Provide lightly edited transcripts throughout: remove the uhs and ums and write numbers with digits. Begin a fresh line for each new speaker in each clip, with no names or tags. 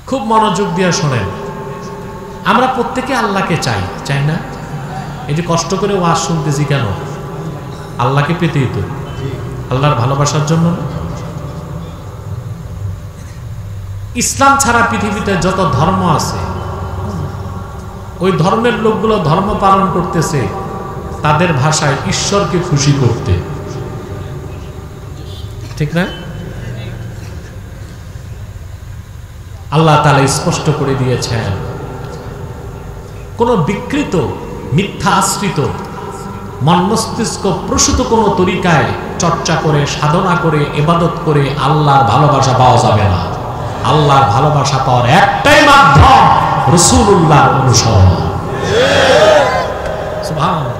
খুব মনোযোগ দিয়ে শোনেন। আমরা প্রত্যেকে আল্লাহকে চাই, চাই না? এই যে কষ্ট করে ওয়াজ শুনতেছি কেন? আল্লাহকে পেতেই তো, আল্লাহর ভালোবাসার জন্য। ইসলাম ছাড়া পৃথিবীতে যত ধর্ম আছে, ওই ধর্মের লোকগুলো ধর্ম পালন করতেছে তাদের ভাষায় ঈশ্বরকে খুশি করতে, ঠিক না? আল্লাহ তাআলা স্পষ্ট করে দিয়েছেন, কোন বিকৃত মিথ্যা আশ্রিত মন মস্তিষ্ক প্রসূত কোন তরিকায় চর্চা করে সাধনা করে ইবাদত করে আল্লাহর ভালোবাসা পাওয়া যাবে না। আল্লাহর ভালোবাসা পাওয়ার একটাই মাধ্যম, রাসূলুল্লাহর অনুসরণ। সুবহানাল্লাহ।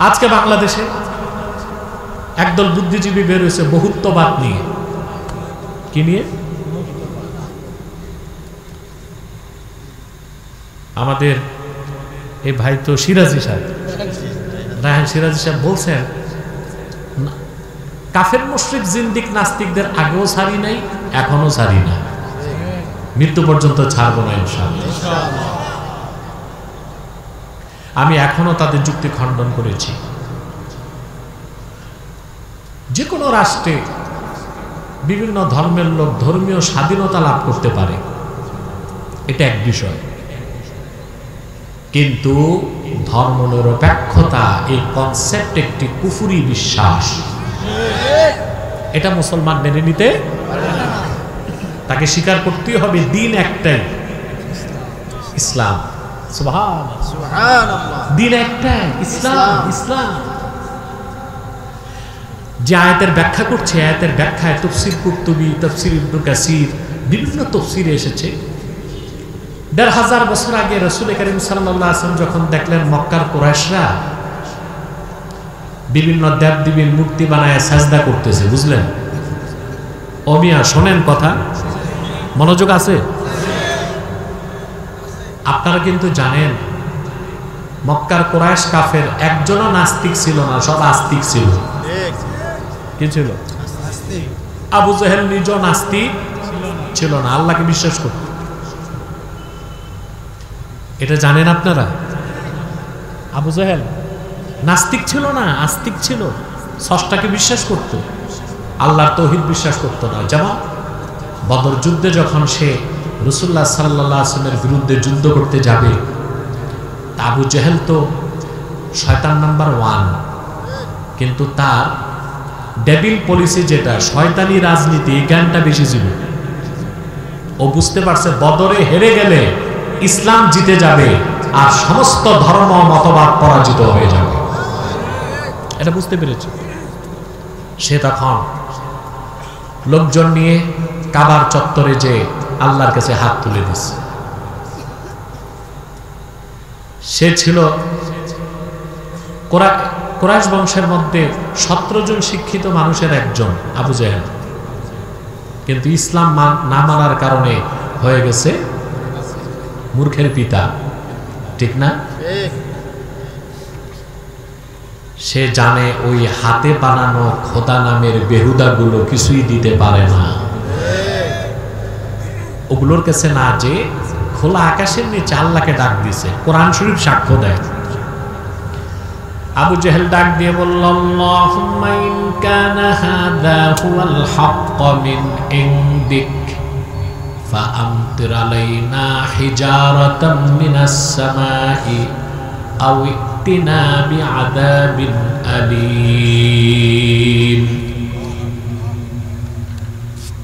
আজকে বাংলাদেশে একদল বুদ্ধিজীবী বের হয়েছে বহুত্ববাদ নিয়ে। কি নিয়ে? আমাদের এই ভাই তো সিরাজি সাহেব, রায়হান সিরাজি সাহেব বলছেন, কাফের মুশরিক জিন্দিক নাস্তিকদের আগেও ছাড়ি নাই, এখনো ছাড়ি না, মৃত্যু পর্যন্ত ছাড়বো না ইনশাআল্লাহ। আমি এখনো তাদের যুক্তি খণ্ডন করেছি। যে কোনো রাষ্ট্রে বিভিন্ন ধর্মের লোক ধর্মীয় স্বাধীনতা লাভ করতে পারে, এটা এক বিষয়, কিন্তু ধর্মনিরপেক্ষতা এই কনসেপ্ট একটি কুফরি বিশ্বাস। এটা মুসলমান মেনে নিতে পারে না, তাকে স্বীকার করতেই হবে দিন একটাই, ইসলাম। সুবহানাল্লাহ। দিন একটাই, ইসলাম। ইসলাম যে আয়াতের ব্যাখ্যা করছে, আয়াতের ব্যাখ্যায় তাফসীর কুরতুবী, তাফসীর ইবনে কাসির, বিভিন্ন তাফসীরে এসেছে ১৫০০ বছর আগে রাসূল করিম সাল্লাল্লাহু আলাইহি ওয়াসাল্লাম যখন দেখলেন মক্কার কুরাইশরা বিভিন্ন দেব-দেবীর মূর্তি বানায় সাজদা করতেছে, বুঝলেন? ও মিয়া শোনেন কথা, মনোযোগ আছে? আপনারা কিন্তু জানেন মক্কার কুরাইশ কাফের একজনও নাস্তিক ছিল না, সব আস্তিক ছিল। কি ছিল? আবু জাহেল নিজেও নাস্তিক ছিল না, আল্লাহকে বিশ্বাস করত। এটা জানেন আপনারা? আবু জাহেল নাস্তিক ছিল না, আস্তিক ছিল, স্রষ্টাকে বিশ্বাস করত, আল্লাহর তাওহীদ বিশ্বাস করত না। যেমন বদর যুদ্ধে যখন সে রাসূলুল্লাহ সাল্লাল্লাহু আলাইহি ওয়াসাল্লামের বিরুদ্ধে যুদ্ধ করতে যাবে, আবু জাহেল তো শয়তান নাম্বার 1, কিন্তু তার ডেভিল পলিসি যেটা শয়তানি রাজনীতি, এই জ্ঞানটা বেশি ছিল। ও বুঝতে পারছে বদরে হেরে গেলে ইসলাম জিতে যাবে আর সমস্ত ধর্ম মতবাদ পরাজিত হয়ে যাবে, এটা বুঝতে পেরেছে। সে তখন লোকজন নিয়ে কাবার চত্বরে যে আল্লাহর কাছে হাত তুলে দিচ্ছে। সে ছিল কুরাইশ বংশের মধ্যে 17 জন শিক্ষিত মানুষের একজন, আবু জাহেল, কিন্তু ইসলাম না মানার কারণে হয়ে গেছে মূর্খের পিতা, ঠিক না? সে জানে ওই হাতে বানানো খোদা নামের বেহুদাগুলো কিছুই দিতে পারে না, ওগুলোর কাছে না যে খোলা আকাশের নিচে আল্লাহকে ডাক দিছে, কোরআন শরীফ সাক্ষ্য দেয়। আবু জাহেল ডাক দিয়ে বলল, আল্লাহুম্মা ইন কানা হাযা হুয়াল হাক্ক মিন ইনদিক ফাআমতির আলাইনা হিজারাতাম মিনাস সামাই আও ইতিনা বিআযাবিন আলীম।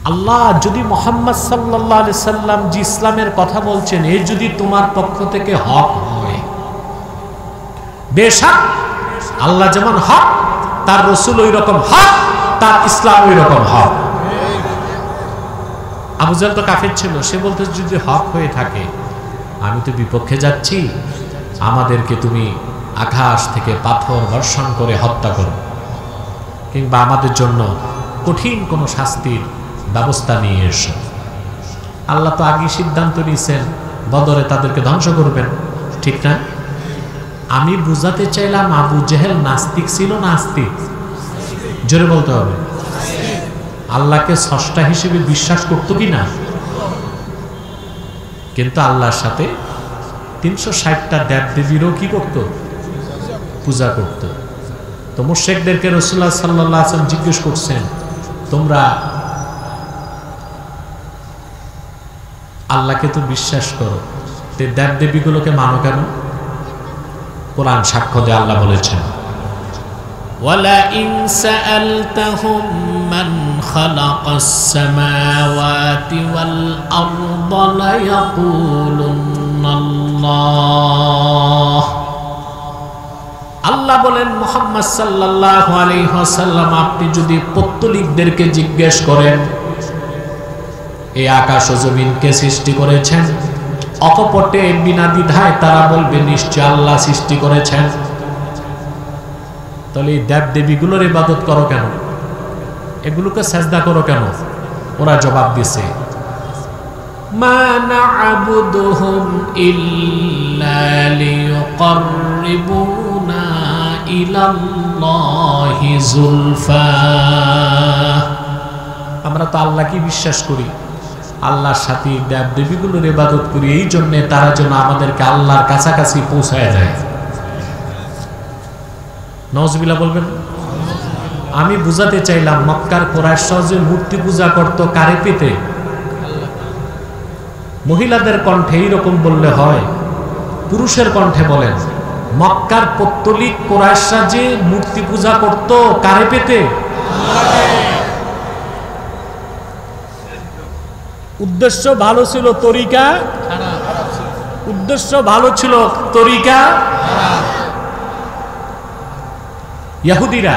আল্লাহ, যদি মুহাম্মদ সাল্লাল্লাহু আলাইহি সাল্লাম যে ইসলামের কথা বলছেন এ যদি তোমার পক্ষ থেকে হক হয়, বেশক আল্লাহ যেমন হক, তার রাসূল ওই রকম হক, তার ইসলাম ওই রকম হক। আবু জাহেল তো কাফের ছিল, সে বলতে যদি হক হয়ে থাকে আমি তো বিপক্ষে যাচ্ছি, আমাদেরকে তুমি আকাশ থেকে পাথর বর্ষণ করে হত্যা করো, কিংবা আমাদের জন্য কঠিন কোনো শাস্তির ব্যবস্থা নিয়ে এসো। আল্লাহ তো আগে সিদ্ধান্ত নিয়েছেন বদরে তাদেরকে ধ্বংস করবেন, ঠিক না? আমি বুঝাতে চাইলাম আবু জাহেল নাস্তিক ছিল না আস্তিক? জোরে বলতে হবে। আল্লাহকে স্রষ্টা হিসেবে বিশ্বাস করতো কি না? কিন্তু আল্লাহর সাথে 360টা দেব দেবীরও কি করত? পূজা করত। তো মুশরিকদেরকে রাসূলুল্লাহ সাল্লাল্লাহু আলাইহি ওয়াসাল্লাম জিজ্ঞেস করছেন, তোমরা আল্লাহকে তো বিশ্বাস করো, তে দেব দেবীগুলোকে মানো কেন? কোরআন সাক্ষ্য দেয়, আল্লাহ বলেছেন
وَلَئِنْ سَأَلْتَهُمْ مَنْ خَلَقَ السَّمَاوَاتِ وَالْأَرْضَ لَيَقُولُنَّ اللَّهُ। আল্লাহ বলেন, মুহাম্মদ সাল্লাল্লাহু আলাইহি ওয়াসাল্লাম, আপনি যদি পৌত্তলিকদেরকে জিজ্ঞেস করেন এই আকাশ ও জমিনকে সৃষ্টি করেছেন, অকপটে বিনা দ্বিধায় তারা বলবে নিশ্চয় আল্লাহ সৃষ্টি করেছেন। তাহলে এই দেব দেবীগুলোর ইবাদত করো কেন? এগুলোকে সাজদা করো কেন? ওরা জবাব দিছে, মা না'বুদুহুম ইল্লা লিয়ুকাররিবুনা ইলাল্লাহি যুলফা। আমরা তো আল্লাহকে বিশ্বাস করি, আল্লাহর সাথে দেব দেবীগুলোর ইবাদত করি, এই জন্য তারা যেন আমাদেরকে আল্লাহর কাছাকাছি পৌঁছায় যায়। নাউজুবিল্লাহ বলবেন। আমি বুঝাতে চাইলাম, মক্কার কুরাইশরা যে মূর্তি পূজা করত কারে পেতে? মহিলাদের কণ্ঠে এইরকম বললে হয়, পুরুষের কণ্ঠে বলেন। মক্কার পৌত্তলিক কুরাইশরা যে মূর্তি পূজা করত কারে পেতে? উদ্দেশ্য ভালো ছিল, তরিকা খারাপ। উদ্দেশ্য ভালো ছিল, তরিকা খারাপ। ইহুদিরা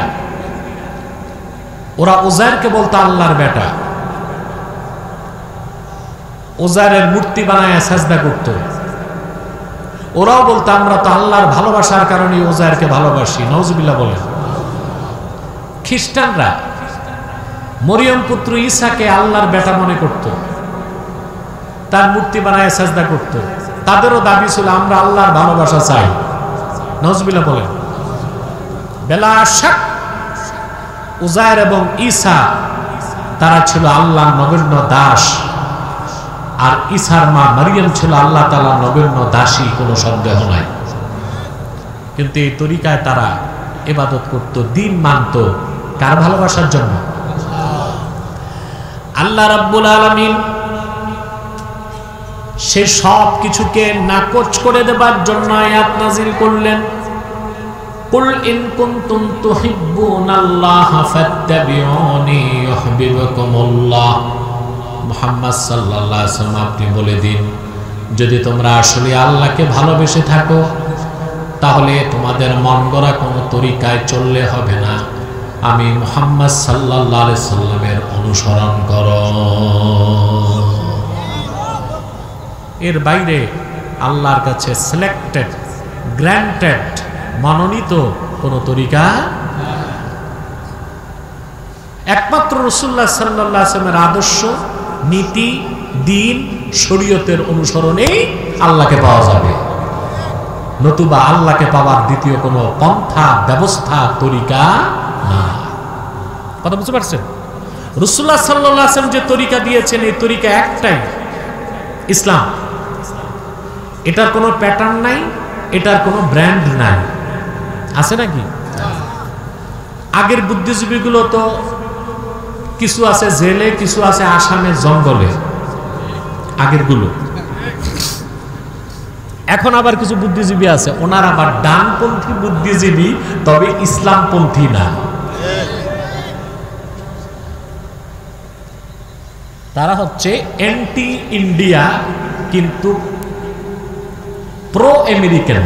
ওরা উজাইরকে বলতো আল্লাহর বেটা, উজাইরের মূর্তি বানায় সাজদা করত। ওরাও বলতো আমরা তো আল্লাহর ভালোবাসার কারণে উজাইরকে ভালোবাসি। নাউজুবিল্লাহ বলেন। খ্রিস্টানরা মরিয়ম পুত্র ঈসাকে আল্লাহর বেটা মনে করত, তার মূর্তি বানায় সাজদা করত। তাদেরও দাবি ছিল আমরা আল্লাহর ভালোবাসা চাই। নাউজুবিল্লাহ বলেন। বেলা শাক উজাইর এবং ঈসা তারা ছিল আল্লাহর নগণ্য দাস, আর ঈসার মা মারিয়াম ছিল আল্লাহ তাআলার নগণ্য দাসী, কোনো সন্দেহ নাই। কিন্তু এই তরিকায় তারা ইবাদত করত, দিন মানত কার ভালোবাসার জন্য? আল্লাহ রাব্বুল আলামিন সে সব কিছুকে নাকচ করে দেবার জন্য আয়াত নাযিল করলেন, কুল ইন কুনতুম তুহিব্বুনাল্লাহা ফাত্তাবিউনি ইউহিব্বুকুমুল্লাহ। মুহাম্মদ সাল্লাল্লাহু আলাইহি ওয়াসাল্লাম, আপনি বলে দিন, যদি তোমরা আসলে আল্লাহকে ভালোবেসে থাকো তাহলে তোমাদের মন গড়া কোনো তরিকায় চললে হবে না, আমি মুহাম্মদ সাল্লাল্লাহু আলাইহি ওয়াসাল্লামের অনুসরণ করো। এর বাইরে আল্লাহর কাছে সিলেক্টেড, গ্র্যান্টেড, মনোনীত কোন তরিকা একমাত্র রাসূলুল্লাহ সাল্লাল্লাহু আলাইহি ওয়াসাল্লামের আদর্শ, নীতি, দ্বীন, শরীয়তের অনুসরণে আল্লাহকে পাওয়া যাবে। নতুবা আল্লাহকে পাওয়ার দ্বিতীয় কোনো পন্থা, ব্যবস্থা, তরিকা না। কথা বুঝতে পারছেন? রাসূলুল্লাহ সাল্লাল্লাহু আলাইহি ওয়াসাল্লাম যে তরিকা দিয়েছেন, এই তরিকা একটাই, ইসলাম। এটার কোনো প্যাটার্ন নাই, এটার কোনো ব্র্যান্ড নাই। আছে নাকি? আগের বুদ্ধিজীবীগুলো তো কিছু আছে জেলে, কিছু আছে আসামে জঙ্গলে, আগের গুলো। এখন আবার কিছু বুদ্ধিজীবী আছে, ওনার আবার ডানপন্থী বুদ্ধিজীবী, তবে ইসলামপন্থী না। তারা হচ্ছে অ্যান্টি ইন্ডিয়া কিন্তু প্রো আমেরিকান।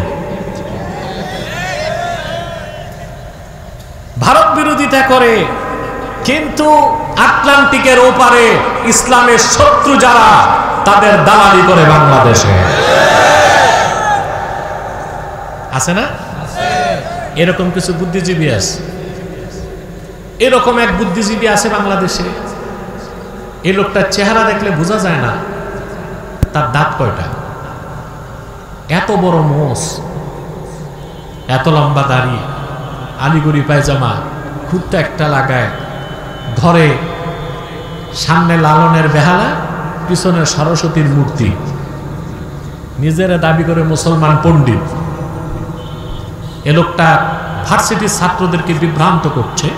ভারত বিরোধিতা করে কিন্তু আটলান্টিকের ওপারে ইসলামের শত্রু যারা, তাদের দালালি করে বাংলাদেশে। আছে না? এরকম কিছু বুদ্ধিজীবী আছে। এরকম এক বুদ্ধিজীবী আছে বাংলাদেশে। এই লোকটার চেহারা দেখলে বোঝা যায় না তার দাঁত কয়টা। এত বড় মোষ, এত লম্বা দাড়ি, আলিগুড়ি পায়জামা,
খুঁটটা একটা লাগায়, ধরে সামনে লালনের বেহালা, পিছনে সরস্বতীর মূর্তি, নিজেরা দাবি করে মুসলমান পণ্ডিত। এ লোকটা ভার্সিটির ছাত্রদেরকে বিভ্রান্ত করছে।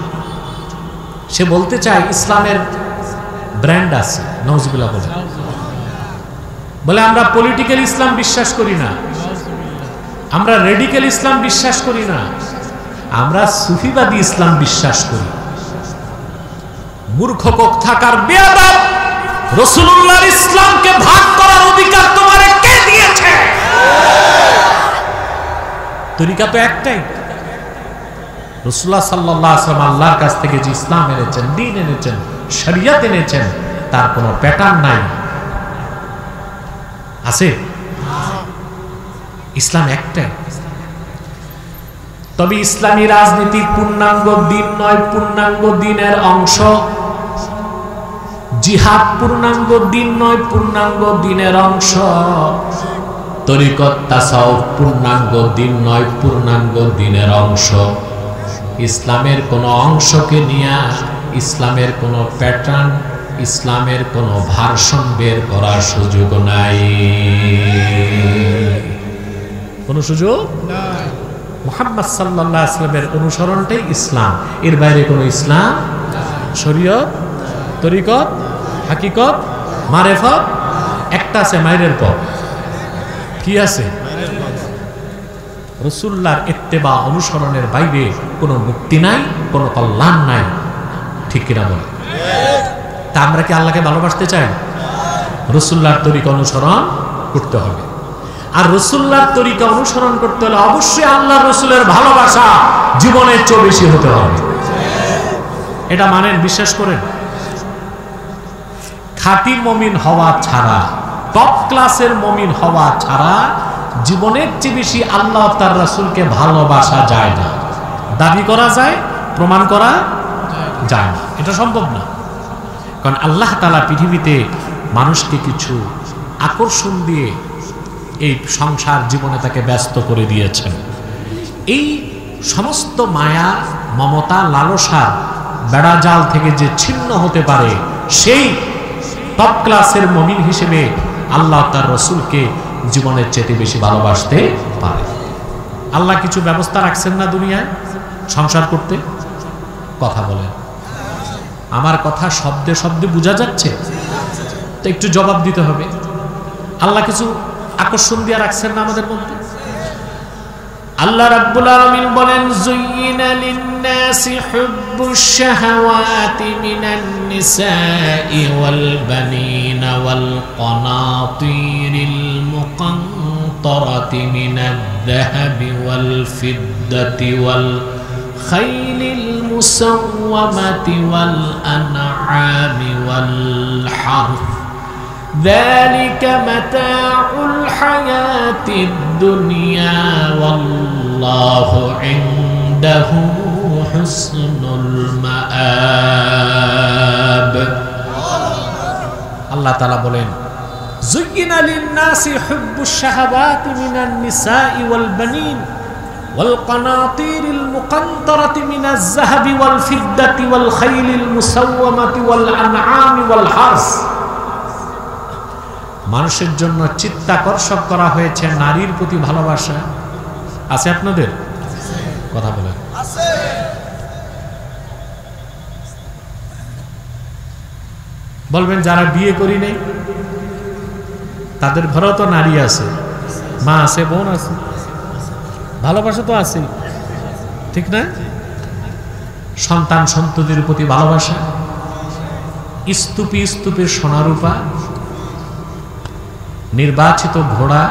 সে বলতে চায় ইসলামের ব্র্যান্ড আছে, নওয়াজুবিল্লাহ বলে আমরা পলিটিক্যাল ইসলাম বিশ্বাস করি না, আমরা রেডিক্যাল ইসলাম বিশ্বাস করি না, আমরা সুফিবাদী ইসলাম বিশ্বাস করি। মূর্খ কোথাকার বেয়াদব! রাসূলুল্লাহর ইসলামকে ভাগ করার অধিকার তোমারে কে দিয়েছে? তরিকা তো একটাই। রাসূলুল্লাহ সাল্লাল্লাহু আলাইহি ওয়াসাল্লাম আল্লাহর কাছ থেকে যে ইসলাম এনেছেন, দ্বীন এনেছেন, শরীয়ত এনেছেন, তার কোনো প্যাটার্ন নাই। আছে? ইসলাম একটাই। তবে ইসলামী রাজনীতি পূর্ণাঙ্গ দিন নয়, পূর্ণাঙ্গ দিনের অংশ। জিহাদ পূর্ণাঙ্গ দিন নয়, পূর্ণাঙ্গ দিনের অংশ। তরিকত তাসাউফ পূর্ণাঙ্গ দিন নয়, পূর্ণাঙ্গ দিনের অংশ। ইসলামের কোন অংশকে নিয়ে ইসলামের কোন প্যাটার্ন, ইসলামের কোন ভার্সন বের করার সুযোগ নাই। কোন সুযোগ নাই। মুহাম্মদ সাল্লাল্লাহু আলাইহি ওয়াসাল্লামের অনুসরণটাই ইসলাম। এর বাইরে কোন ইসলাম, শরীয়ত, তরিকত, হাকিকত, মারেফত একটা আছে, মাইরের পথ। কি আছে? রাসূলুল্লাহর ইত্তেবা, অনুসরণের বাইরে কোনো মুক্তি নাই, কোনো কল্যাণ নাই। ঠিক কিনা বলে? তা আমরা কি আল্লাহকে ভালোবাসতে চাই? রাসূলুল্লাহর তরিকা অনুসরণ করতে হবে। আর রাসূলুল্লাহর তরিকা অনুসরণ করতে হলে অবশ্যই আল্লাহর রাসূলের ভালোবাসা জীবনের চেয়ে বেশি হতে হবে। এটা মানেন, বিশ্বাস করেন? খাঁটি মুমিন হওয়া ছাড়া, টপ ক্লাসের মুমিন হওয়া ছাড়া জীবনের চেয়ে বেশি আল্লাহ তার রাসূলকে ভালোবাসা যায় না। দাবি করা যায়, প্রমাণ করা যায় না, এটা সম্ভব না। কারণ আল্লাহ তাআলা পৃথিবীতে মানুষকে কিছু আকর্ষণ দিয়ে এই সংসার জীবনে তাকে ব্যস্ত করে দিয়েছেন। এই সমস্ত মায়া, মমতা, লালসার বেড়াজাল থেকে যে ছিন্ন হতে পারে, সেই টপ ক্লাসের মুমিন হিসেবে আল্লাহ তার রাসূলকে জীবনের চেয়ে বেশি ভালোবাসতে পারে। আল্লাহ কিছু ব্যবস্থা রাখছেন না দুনিয়ায় সংসার করতে? কথা বলেন। আমার কথা শব্দে শব্দে বোঝা যাচ্ছে তো একটু জবাব দিতে হবে। আল্লাহ কিছু আকর্ষণ দিয়ে রাখছেন না আমাদের মধ্যে? আল্লাহ রাব্বুল আলামিন বলেন, যুয়িনা লিন-নাসি হুব্বুশ শাহাওয়াতি মিনান নিসাই ওয়াল বানিনা ওয়াল কানাতিরিল মুকান্তারাতি মিনাদ-যাহাবি ওয়াল ফিদ্দাতি ওয়াল খাইলিল মুসাওওয়ামাতি ওয়াল আনআমি ওয়াল হারথ ذلك متاع الحياة الدنيا والله عنده حسن المآب। আল্লাহ তাআলা বলেন, যুয়িনা লিন-নাসি হুব্বুশ শাহাওয়াতি মিনান নিসাই ওয়াল বানিন ওয়াল কানাতিরিল মুকান্তারাতি মিনাজ-যাহাবি ওয়াল ফিদ্দাতি ওয়াল খাইলিল মুসাওওয়ামাতি ওয়াল আনআমি ওয়াল হারস। মানুষের জন্য চিত্তাকর্ষক করা হয়েছে নারীর প্রতি ভালোবাসা। আছে আপনাদের? কথা বলেন। বলবেন যারা বিয়ে করি নাই তাদের ঘরেও তো নারী আছে, মা আছে, বোন আছে, ভালোবাসা তো আছে, ঠিক না? সন্তান সন্ততির প্রতি ভালোবাসা, স্তূপে স্তূপে সোনারূপা, নির্বাচিত ঘোড়া,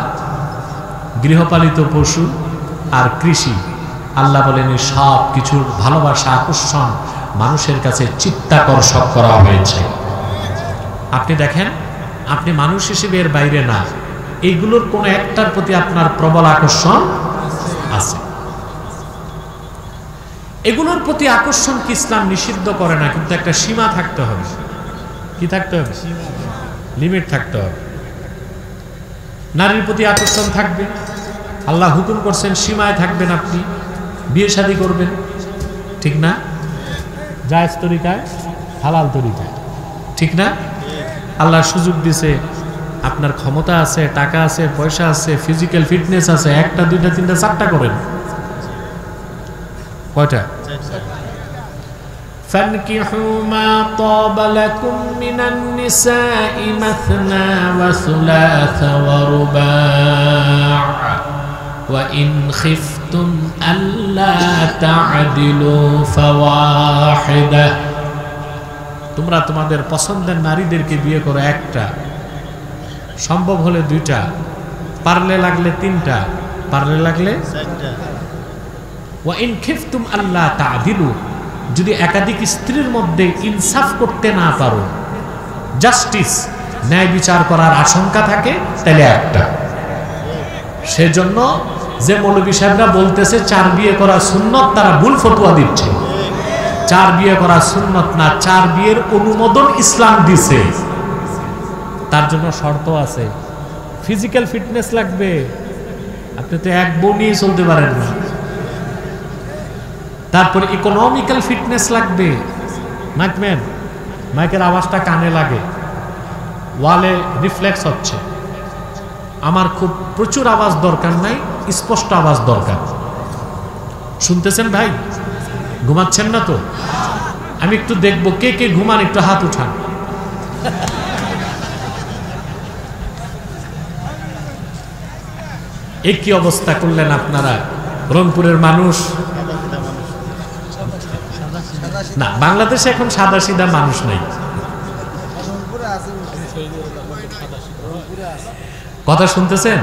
গৃহপালিত পশু আর কৃষি। আল্লাহ বলেন সব কিছুর ভালোবাসা, আকর্ষণ মানুষের কাছে চিত্তাকর্ষক করা হয়েছে। আপনি দেখেন, আপনি মানুষ হিসেবে এর বাইরে না, এইগুলোর কোন একটার প্রতি আপনার প্রবল আকর্ষণ আছে। এগুলোর প্রতি আকর্ষণ কি ইসলাম নিষিদ্ধ করে না, কিন্তু একটা সীমা থাকতে হবে। কি থাকতে হবে? লিমিট থাকতে হবে। নারীর প্রতি আকর্ষণ থাকবে, আল্লাহ হুকুম করছেন সীমায় থাকবেন, আপনি বিয়ে শাদী করবেন, ঠিক না? জায়েজ তরিকায়, হালাল তরিকায়, ঠিক না? আল্লাহ সুযোগ দিছে, আপনার ক্ষমতা আছে, টাকা আছে, পয়সা আছে, ফিজিক্যাল ফিটনেস আছে, একটা দুইটা তিনটা চারটা করেন। কয়টা? فانكحوا ما طاب لكم من النساء مثنى وثلاث ورباع وإن خفتم ألا تعدلوا فواحدة। তোমরা তোমাদের পছন্দের নারীদেরকে বিয়ে করো একটা, সম্ভব হলে দুইটা, পারলে লাগলে তিনটা, পারলে লাগলে চারটা। ওয়া ইন খিফতুম আল্লা তা'দিলু, যদি একাধিক স্ত্রীর মধ্যে ইনসাফ করতে না পারো, জাস্টিস ন্যায় বিচার করার আশঙ্কা থাকে, তাহলে একটা। সেজন্য যে মৌলভী সাহেবরা বলতেছে 4 বিয়ে করা সুন্নত, তারা ভুল ফতোয়া দিচ্ছে। 4 বিয়ে করা সুন্নত না, 4 বিয়ের অনুমোদন ইসলাম দিছে। তার জন্য শর্ত আছে, ফিজিক্যাল ফিটনেস লাগবে, আপনি তো এক বউ নিয়ে চলতে পারেন না। তারপরে ইকোনমিক্যাল ফিটনেস লাগবে, মাইকম্যান মাইকের আওয়াজটা কানে লাগে, ওয়ালে রিফ্লেক্স হচ্ছে, আমার খুব প্রচুর আওয়াজ দরকার নাই, স্পষ্ট আওয়াজ দরকার। শুনতেছেন ভাই? ঘুমাচ্ছেন না তো? আমি একটু দেখবো কে কে ঘুমান, একটু হাত উঠান। এই কি অবস্থা করলেন আপনারা? রংপুরের মানুষ না, বাংলাদেশে এখন সাদা সিধা মানুষ নাই। কথা শুনতেছেন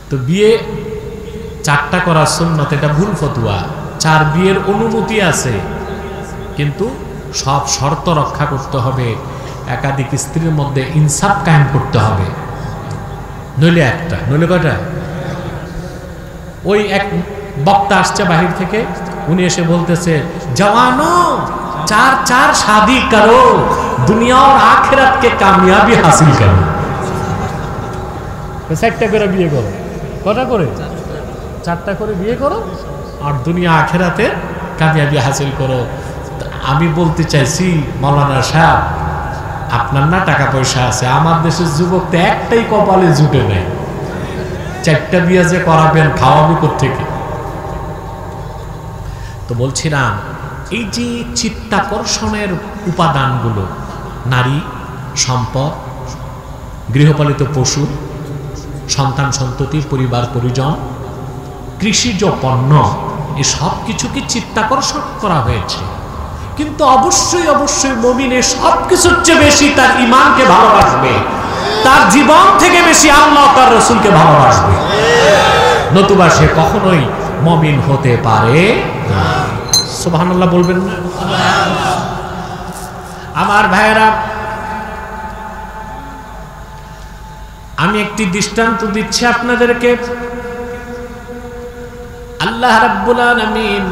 তো? বিয়ে 4টা করা সুন্নত, এটা ভুল ফতোয়া। 4 বিয়ের অনুমতি আছে, কিন্তু সব শর্ত রক্ষা করতে হবে, একাধিক স্ত্রীর মধ্যে ইনসাফ কায়েম করতে হবে, নইলে একটা, নইলে কয়টা? ওই এক বক্তা আসছে বাহির থেকে, উনি এসে বলতেছে, জওয়ানো 4 শাদি করো, দুনিয়া और आखिरत के कामयाबी हासिल करो। 4টা করে বিয়ে করো। কটা করে? 4টা করে বিয়ে করো আর দুনিয়া আখিরাতে কামিয়াবি হাসিল করো। আমি বলতে চাইছি, মাওলানা সাহেব, আপনার না টাকা পয়সা আছে, আমার দেশের যুবক তো একটাই কপালে জুটে নেয়, 4টা বিয়ে যে করাবেন, খাওয়াবো কোত্থেকে? তো বলছিলাম, এই যে চিত্তাকর্ষণের উপাদানগুলো, নারী, সম্পদ, গৃহপালিত পশু, সন্তান সন্ততি, পরিবার পরিজন, কৃষিজ পণ্য, এই সব কিছুকে চিত্তাকর্ষণ করা হয়েছে। কিন্তু অবশ্যই অবশ্যই মুমিনের সব কিছুর চেয়ে বেশি তার ঈমানকে ভালোবাসবে, তার জীবন থেকে বেশি আল্লাহ তার রাসূলকে ভালোবাসবে, নতুবা সে কখনোই মুমিন হতে পারে না। সুবহানাল্লাহ বলবেন না? আমার ভাইয়েরা, আমি একটি দৃষ্টান্ত দিচ্ছি আপনাদেরকে। আল্লাহ রাব্বুল আলামিন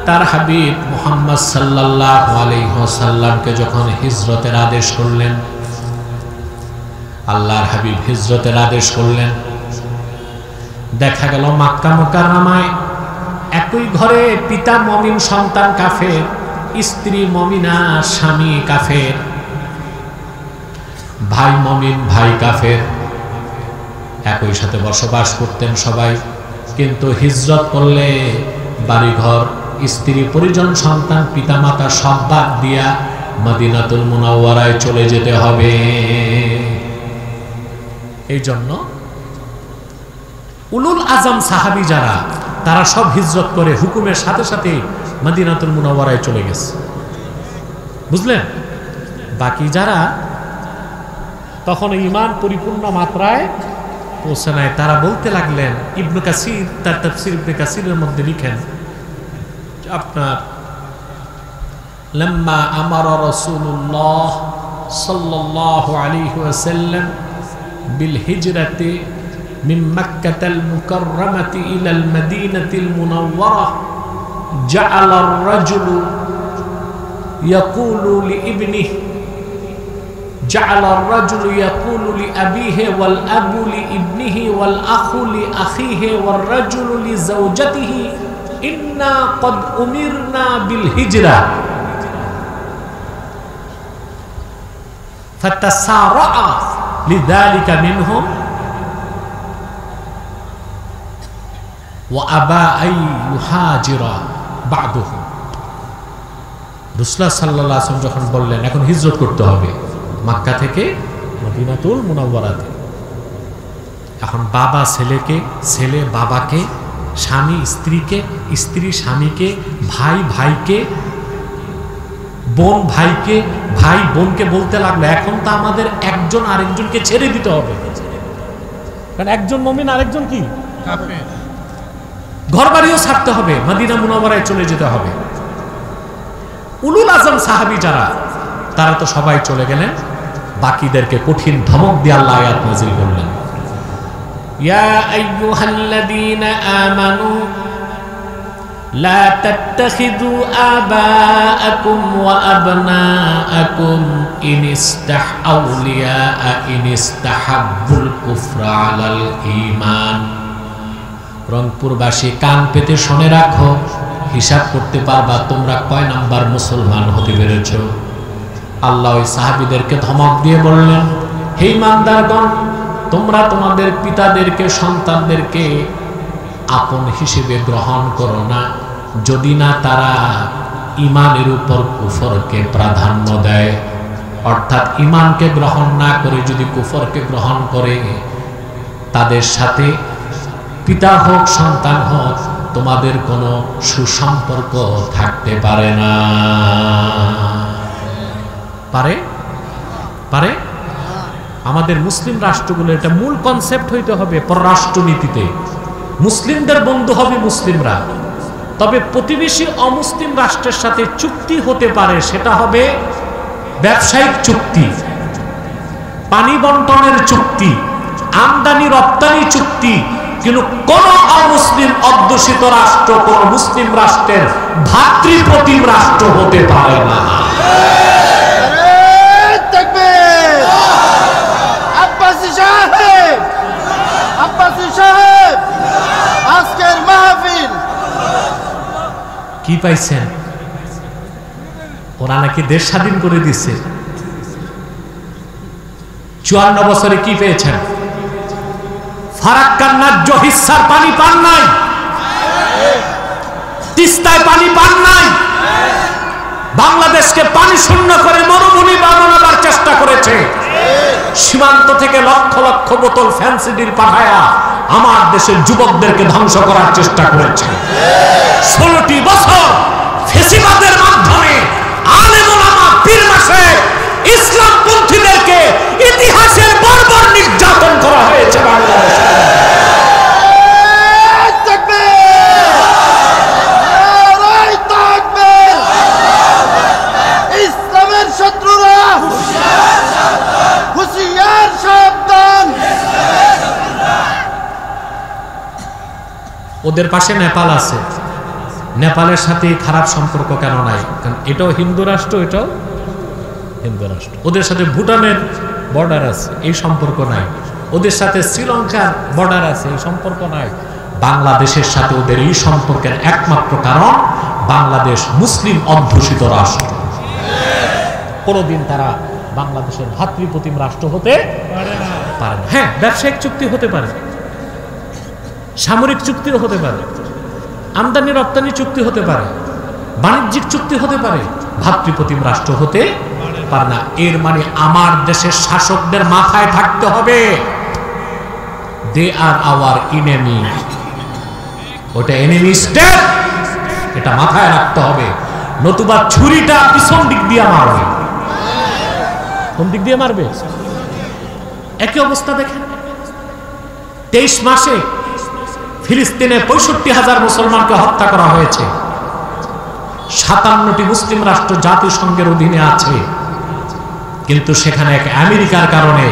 তার হাবিব মুহাম্মদ সাল্লাল্লাহু আলাইহি ওয়াসাল্লামকে যখন হিজরতের আদেশ করলেন, আল্লাহর হাবিব হিজরতের আদেশ করলেন, দেখা গেল মক্কা মুকাররমায় একই ঘরে পিতা মুমিন, সন্তান কাফের, স্ত্রী মুমিনা, স্বামী কাফের, ভাই মুমিন, ভাই কাফের, একই সাথে বসবাস করতেন সবাই। কিন্তু হিজরত করলে বাড়িঘর, স্ত্রী পরিজন, সন্তান, পিতামাতা সব বাদ দিয়া মদিনাতুল মুনাওয়ারায় চলে যেতে হবে। এই জন্য উলুল আজম সাহাবী যারা, তারা সব হিজরত করে হুকুমের সাথে সাথে মদিনাতুল মুনাওয়ারায় চলে গেছে, বুঝলেন? বাকি যারা তখন ঈমান পরিপূর্ণ মাত্রায় পৌঁছে নাই, তারা বলতে লাগলেন, ইবনে কাসির তার তাফসীর ইবনে কাসিরের মধ্যে লিখেন, আপনার লাম্মা আমারা রাসূলুল্লাহ সাল্লাল্লাহু আলাইহি ওয়াসাল্লাম বিল হিজরাতি মিন মক্কাতাল মুকাররামাতি ইলাল মদিনাতিল মুনাওয়ারা জাআলা আর-রাজুলু ইয়াকুলু লিইবনিহি جعل الرجل يقول لأبيه والأب لابنه والأخ لأخيه والرجل لزوجته ইন্না কদ উমিরনা বিল হিজরা ফাতাসারা লিযালিকা মিনহুম ওয়া আবা আই ইউহাজিরা বা'দুহুম। রাসূলুল্লাহ সাল্লাল্লাহু আলাইহি ওয়াসাল্লাম যখন বললেন এখন হিজরত করতে হবে মক্কা থেকে মদিনাতুল মুনাওয়ারাতে, এখন বাবা ছেলেকে, ছেলে বাবাকে, স্বামী স্ত্রীকে, স্ত্রী স্বামীকে, ভাই ভাইকে, বোন ভাইকে, ভাই বোনকে বলতে লাগলো এখন তো আমাদের একজন আরেকজনকে ছেড়ে দিতে হবে, কারণ একজন মুমিন আরেকজন কি কাফের, ঘরবাড়িও ছাড়তে হবে, মদিনা মুনাওয়ারায় চলে যেতে হবে। উলুল আজম সাহাবী যারা তারা তো সবাই চলে গেলেন, বাকিদেরকে কঠিন ধমক দিয়ে আল্লাহ আয়াত নাযিল করলেন, ইয়া আইয়ুহাল্লাযীনা আমানু লা তাত্তাখিযু আবাআকুম ওয়া আবনাআকুম ইনিস্তাহাব্বুল কুফরা আলাল ঈমান। রংপুরবাসী কান পেতে শুনে রাখো, হিসাব করতে পারবা তোমরা কয় নাম্বার মুসলমান হতে পেরেছ। আল্লাহ ওই সাহাবীদেরকে ধমক দিয়ে বললেন, হে ইমানদারগণ, তোমরা তোমাদের পিতাদেরকে, সন্তানদেরকে আপন হিসেবে গ্রহণ করো না যদি না তারা ঈমানের উপর কুফরকে প্রাধান্য দেয়। অর্থাৎ ঈমানকে গ্রহণ না করে যদি কুফরকে গ্রহণ করে, তাদের সাথে পিতা হোক সন্তান হোক তোমাদের কোনো সুসম্পর্ক থাকতে পারে না। পারে পারে আমাদের মুসলিম রাষ্ট্রগুলো এটা মূল কনসেপ্ট হইতে হবে। পররাষ্ট্রনীতিতে মুসলিমদের বন্ধু হবে মুসলিমরা, তবে প্রতিবেশী অমুসলিম রাষ্ট্রের সাথে চুক্তি হতে পারে, সেটা হবে ব্যবসায়িক চুক্তি, পানি বন্টনের চুক্তি, আমদানি রপ্তানি চুক্তি, কিন্তু কোন অমুসলিম অধ্যুষিত রাষ্ট্র কোন মুসলিম রাষ্ট্রের ভাতৃপ্রতিম রাষ্ট্র হতে পারে না।
আজকের মাহফিল
কি পাইছেন? ওরা নাকি দেশ স্বাধীন করে দিচ্ছে। 54 বছরে কি পেয়েছেন? ফারাক্কার ন্যায্য হিস্সার পানি পান নাই, তিস্তায় পানি পান নাই, বাংলাদেশকে পানি শূন্য করে মরুভূমি বানানোর চেষ্টা করেছে, সীমান্ত থেকে লক্ষ লক্ষ বোতল ফ্যান্সিডিল পাঠায়া আমার দেশের যুবকদেরকে ধ্বংস করার চেষ্টা করেছে। 16টি বছর ফেসিবাদের মাধ্যমে আলেম ওলামা পীর মাশায়েখ ইসলামপন্থীদেরকে ইতিহাসের বর্বর নির্যাতন করা হয়েছে বাংলাদেশে।
ইসলামের শত্রুরা হুঁশিয়ার সাবধান।
ওদের পাশে নেপাল আছে, নেপালের সাথে খারাপ সম্পর্ক কেন নাই? কারণ এটাও হিন্দু রাষ্ট্র, এটাও হিন্দু রাষ্ট্র। ওদের সাথে ভুটানের বর্ডার আছে, এই সম্পর্ক নাই। ওদের সাথে শ্রীলঙ্কার বর্ডার আছে, এই সম্পর্ক নাই। বাংলাদেশের সাথে ওদের এই সম্পর্কের একমাত্র কারণ বাংলাদেশ মুসলিম অধ্যুষিত রাষ্ট্র। কোনোদিন তারা বাংলাদেশের ভাতৃপ্রতিম রাষ্ট্র হতে পারে না। হ্যাঁ, ব্যবসায়িক চুক্তি হতে পারে, সামরিক চুক্তিও হতে পারে, আমদানি রপ্তানি চুক্তি হতে পারে, বাণিজ্যিক চুক্তি হতে পারে, ভাতৃপ্রতিম রাষ্ট্র হতে পারে না। এর মানে আমার দেশের শাসকদের মাথায় থাকতে হবে দে আর আওয়ার এনিমি, ওটা এনিমি স্টেট, এটা মাথায় রাখতে হবে। নতুবা ছুরিটা পিছন দিক দিয়ে মারবে। কোন দিক দিয়ে মারবে? একই অবস্থা দেখেন, 23 মাসে ফিলিস্তিনে 65,000 মুসলমানকে হত্যা করা হয়েছে। 57টি মুসলিম রাষ্ট্র জাতিসংঘের অধীনে আছে, কিন্তু সেখানে এক আমেরিকার কারণে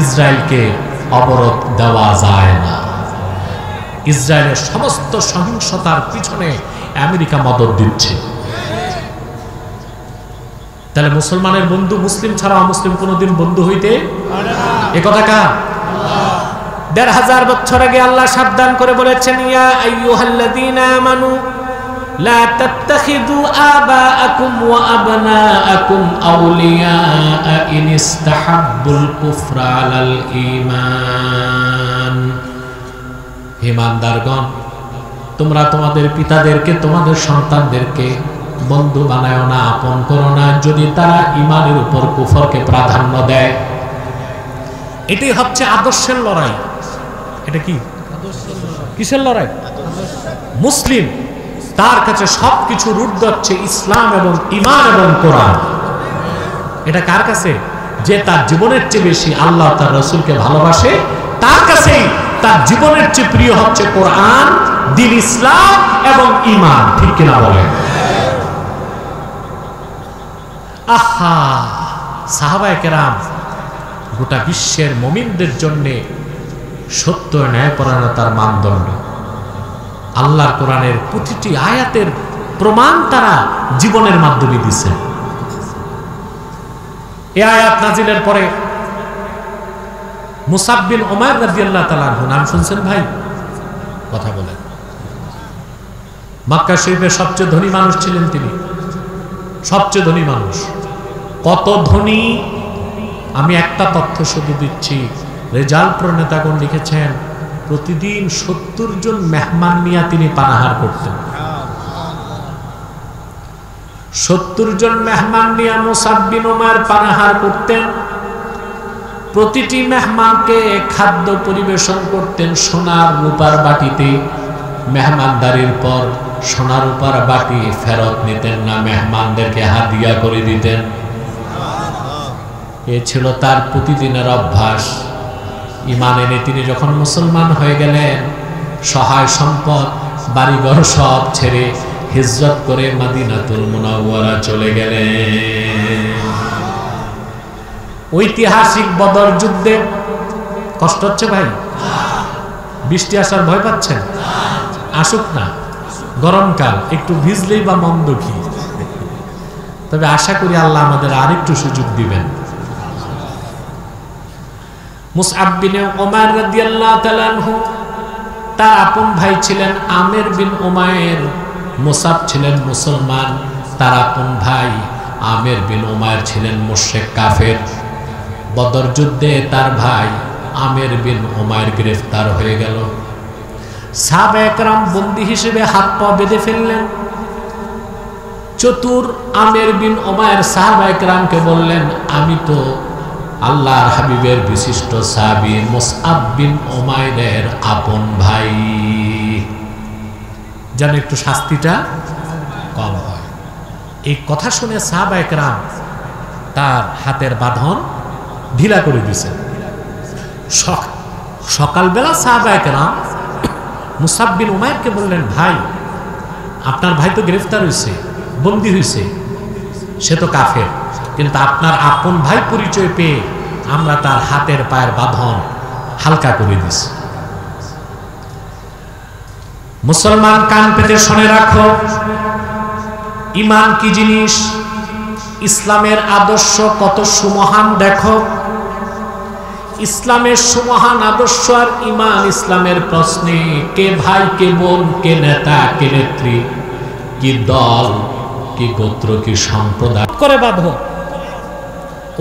ইসরায়েলকে অবরোধ দেওয়া যায় না। ইসরায়েলের সমস্ত সহিংসতার পিছনে আমেরিকা মদদ দিচ্ছে। তাহলে মুসলমানের বন্ধু মুসলিম ছাড়া অমুসলিম কোনোদিন বন্ধু হইতে পারে না। এ কথা কার? 1500 বছর আগে আল্লাহ সাবধান করে বলেছেন, ইয়া আইয়ুহাল্লাযীনা আমানু লা তাত্তাখিযু আবাআকুম ওয়া আবনাআকুম আউলিয়া ইন ইসতাহাব্বুল কুফরা আলাল ঈমান। ঈমানদারগণ, তোমরা তোমাদের পিতাদেরকে, তোমাদের সন্তানদেরকে বন্ধু বানায় না, আপন করো না, যদি তারা ঈমানের উপর কুফরকে প্রাধান্য দেয়। এটাই হচ্ছে আদর্শের লড়াই। এটা কি কিসের লড়াই? মুসলিম, তার কাছে সবকিছুর ঊর্ধ্বে হচ্ছে ইসলাম এবং ঈমান এবং কোরআন। এটা কার কাছে? যে তার জীবনের চেয়ে বেশি আল্লাহ তার রাসূলকে ভালোবাসে, তার কাছেই তার জীবনের চেয়ে প্রিয় হচ্ছে কোরআন, দ্বীন ইসলাম এবং ঈমান। ঠিক কিনা বলেন? আহা, সাহাবায়ে কেরাম গোটা বিশ্বের মুমিনদের জন্য সত্য ন্যায়পরায়ণতার মানদণ্ড। আল্লাহর কোরআনের প্রতিটি আয়াতের প্রমাণ তারা জীবনের মাধ্যমে দিয়েছে। এই আয়াত নাজিলের পরে মুসাব বিন উমাইর রাদিয়াল্লাহু তাআলা আনহু, নাম শুনছেন ভাই? কথা বলেন। মক্কা শরীফের সবচেয়ে ধনী মানুষ ছিলেন তিনি, সবচেয়ে ধনী মানুষ। কত ধনী আমি একটা তথ্য শুধু দিচ্ছি। রেজাল্ট প্রণেতাগণ লিখেছেন প্রতিদিন 70 জন মেহমান নিয়ে তিনি পানাহার করতেন। 70 জন মেহমান নিয়ে মুসাব বিন উমাইর পানাহার করতেন। প্রতিটি মেহমানকে খাদ্য পরিবেশন করতেন সোনার রূপার বাটিতে। মেহমানদারির পর সোনার রূপার বাটি ফেরত নিতেন না, মেহমানদেরকে হাদিয়া করে দিতেন। এ ছিল তার প্রতিদিনের অভ্যাস। ঈমান এনে তিনি যখন মুসলমান হয়ে গেলেন, সহায় সম্পদ বাড়িঘর সব ছেড়ে হিজরত করে মদিনাতুল মুনাওয়ারা চলে গেলেন। ঐতিহাসিক বদর যুদ্ধে কষ্ট হচ্ছে ভাই? বৃষ্টি আসার ভয় পাচ্ছেন? আসুক না, গরমকাল, একটু ভিজলেই বা মন্দ কি। তবে আশা করি আল্লাহ আমাদের আরেকটু সুযোগ দিবেন। মুসআব বিন উমাইর রাদিয়াল্লাহু তাআলা আনহু, তার আপন ভাই ছিলেন আমির বিন উমাইর। মুসআব ছিলেন মুসলমান, তার আপন ভাই আমির বিন উমাইর ছিলেন মুশরিক কাফের। বদর যুদ্ধে তার ভাই আমির বিন উমাইর গ্রেফতার হয়ে গেল। সাহাবায়ে কেরাম বন্দী হিসেবে হাত পা বেঁধে ফেললেন। চতুর আমির বিন উমাইর সাহাবায়ে কেরামকে বললেন, আমি তো আল্লাহর হাবিবের বিশিষ্ট সাহাবী মুসআব বিন উমাইরের আপন ভাই, যেন একটু শাস্তিটা কম হয়। এই কথা শুনে সাহাবায়ে কেরাম তার হাতের বাঁধন ঢিলা করে দিয়েছেন। সকালবেলা সাহাবায়ে কেরাম মুসআব বিন উমাইরকে বললেন, ভাই, আপনার ভাই তো গ্রেফতার হয়েছে, বন্দী হয়েছে, সে তো কাফের, কিন্তু আপনার আপন ভাই পরিচয় পেয়ে আমরা তার হাতের পায়ের বাঁধন হালকা করে দিছি। মুসলমান কান পেতে শুনে রাখো, ঈমান কি জিনিস, ইসলামের আদর্শ কত সুমহান দেখো। ইসলামের সুমহান আদর্শ আর ঈমান ইসলামের প্রশ্নে কে ভাই, কে বোন, কে নেতা, কে নেত্রী, কি দল, কি গোত্র, কি সম্প্রদায় করে বাঁধো।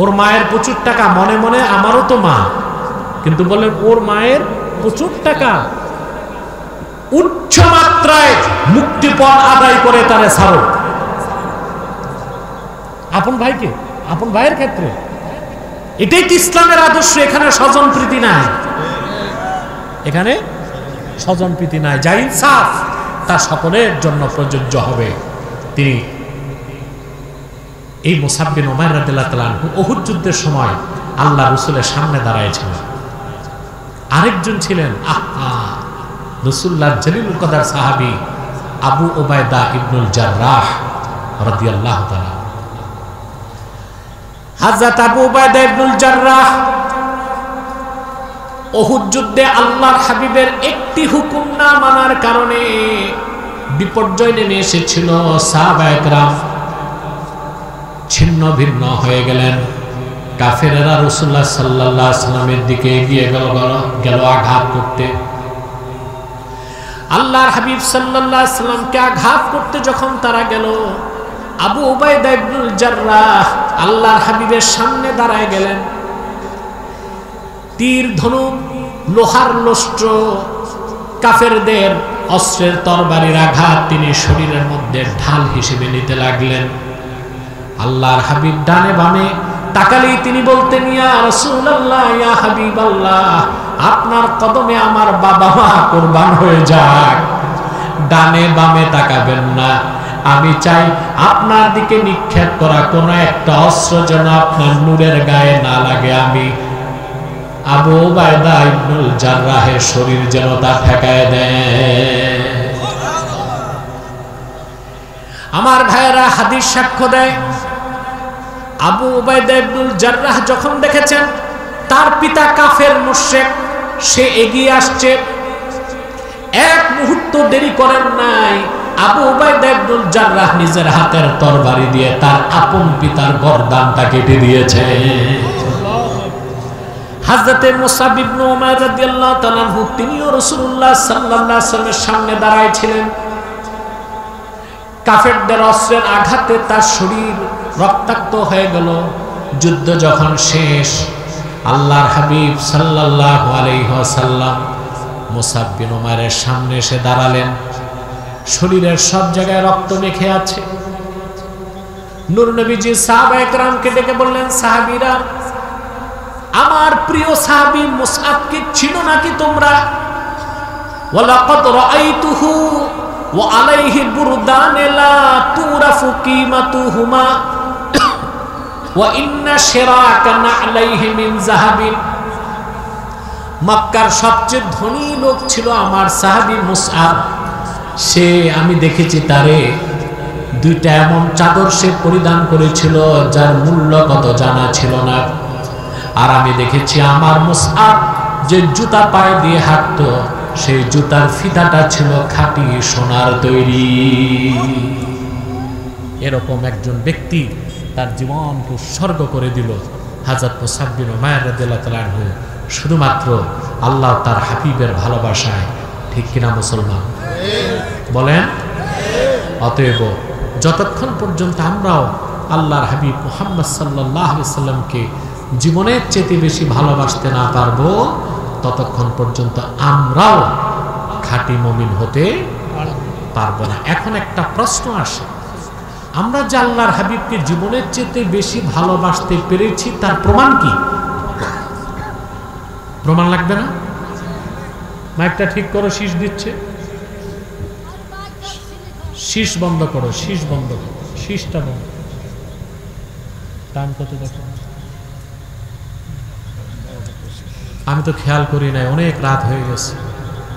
ওর মায়ের প্রচুর টাকা, মনে মনে আমারও তো মা, কিন্তু বলেন ওর মায়ের প্রচুর টাকা, উচ্চ মাত্রায় মুক্তিপণ আদায় করে তারে ছাড়ো। আপন ভাইকে, আপন ভাইয়ের ক্ষেত্রে এটাই কি ইসলামের আদর্শ? এখানে স্বজন প্রীতি নাই, এখানে স্বজন প্রীতি নাই। যা ইনসাফ তা সকলের জন্য প্রযোজ্য হবে। তিনি এই মুসআব বিন উমাইর রাদিয়াল্লাহু তাআলা আনহু উহুদ যুদ্ধের সময় আল্লাহ রাসূলের সামনে দাঁড়ায়ছিলেন। আরেকজন ছিলেন রাসূলুল্লাহর জলিলুল কদর সাহাবী আবু উবাইদা ইবনুল জাররাহ রাদিয়াল্লাহু তাআলা। হযরত আবু উবাইদা ইবনুল জাররাহ উহুদ যুদ্ধে আল্লাহর হাবিবের একটি হুকুম না মানার কারণে বিপর্যয় নেমে এসেছিল। সাহাবায়ে কেরাম ছিন্ন ভিন্ন হয়ে গেলেন। কাফেরেরা রাসূলুল্লাহ সাল্লাল্লাহু আলাইহি ওয়াসাল্লামের দিকে এগিয়ে গেল আঘাত করতে। আল্লাহর হাবিব সাল্লাল্লাহু আলাইহি সাল্লামকে আঘাত করতে যখন তারা গেল, আবু উবাইদা ইবনুল জাররাহ আল্লাহর হাবিবের সামনে দাঁড়ায় গেলেন। তীর ধনুক লোহার লস্ট্র কাফেরদের অস্ত্রের তরবারির আঘাত তিনি শরীরের মধ্যে ঢাল হিসেবে নিতে লাগলেন। আল্লাহর হাবিব ডানে বামে তাকালেই তিনি বলতেন, ইয়া রাসূলুল্লাহ, ইয়া হাবিবাল্লাহ, আপনার কদমে আমার বাবা মা কুরবান হয়ে যাক। ডানে বামে তাকাবেন না। আমি চাই আপনার দিকে নিক্ষেপ করা কোনো একটা অস্ত্র যেন আপনার নূরের গায়ে না লাগে। আমি আবু উবাইদা ইবনুল জাররাহের শরীর যেন তা ঠেকায় দেয়। আমার ভাইয়েরা হাদিস সাক্ষ্য দেয়, আবু উবাইদা ইবনুল জাররাহ যখন দেখেছেন তার পিতা কাফের মুশরিক, সে এগিয়ে আসছে, এক মুহূর্ত দেরি করেন নাই। আবু উবাইদা ইবনুল জাররাহ নিজের হাতের তরবারি দিয়ে তার আপন পিতার গর্দানটা কেটে দিয়েছে। হযরতে মুসাব ইবনে উমার রাদিয়াল্লাহু তাআলা আনহু তিনিও রাসূলুল্লাহ সাল্লাল্লাহু আলাইহি ওয়াসাল্লামের সামনে দাঁড়ায় ছিলেন। কাফেরদের অস্ত্রের আঘাতে তার শরীর রক্তাক্ত হয়ে গেল। যুদ্ধ যখন শেষ, আল্লাহর হাবিব সাল্লাল্লাহু আলাইহি ওয়াসাল্লাম মুসাব বিন উমারের সামনে এসে দাঁড়ালেন। শরীরের সব জায়গায় রক্ত মেখে আছে। নূর নবীজি সাহাবায়ে কেরামকে ডেকে বললেন, সাহাবীরা, আমার প্রিয় সাহাবী মুসআবকে চিনো নাকি তোমরা? ওয়ালাকাদ রাআইতুহু ওয়া আলাইহি বুরদান লা তুরাফু কিমাতুহুমা ওয়া ইন্না শিরাকা না'লাইহি মিন যাহাবিন। মক্কার সবচেয়ে ধনী লোক ছিল আমার সাহাবী মুসআব। সে, আমি দেখেছি তারে দুইটা এমন চাদর সে পরিধান করেছিল যার মূল্য কত জানা ছিল না। আর আমি দেখেছি আমার মুসআব যে জুতা পায়ে দিয়ে হাঁটতো, সেই জুতার ফিতাটা ছিল খাঁটি সোনার তৈরি। এরকম একজন ব্যক্তি তার জীবনকে উৎসর্গ করে দিল। হযরত মুসাব বিন উমাইর রাদিয়াল্লাহু তাআলা আনহু শুধুমাত্র আল্লাহ তার হাবিবের ভালোবাসায়। ঠিক কিনা মুসলমান? বলেন। অতএব যতক্ষণ পর্যন্ত আমরাও আল্লাহর হাবিব মুহাম্মদ সাল্লাল্লাহু আলাইহি সাল্লামকে জীবনের চেয়ে বেশি ভালোবাসতে না পারবো, ততক্ষণ পর্যন্ত আমরাও খাঁটি মুমিন হতে পারবো না। এখন একটা প্রশ্ন আসে, আমরা যে আল্লাহর হাবিবকে জীবনের চেয়ে বেশি ভালোবাসতে পেরেছি তার প্রমাণ কি? প্রমাণ লাগবে না? মাইকটা ঠিক করো, শীষ দিচ্ছে। শীষ বন্ধ করো, শীষ বন্ধ করো, শীষটা বন্ধ। টাইম কত দেখো? আমি তো খেয়াল করি নাই, অনেক রাত হয়ে গেছে।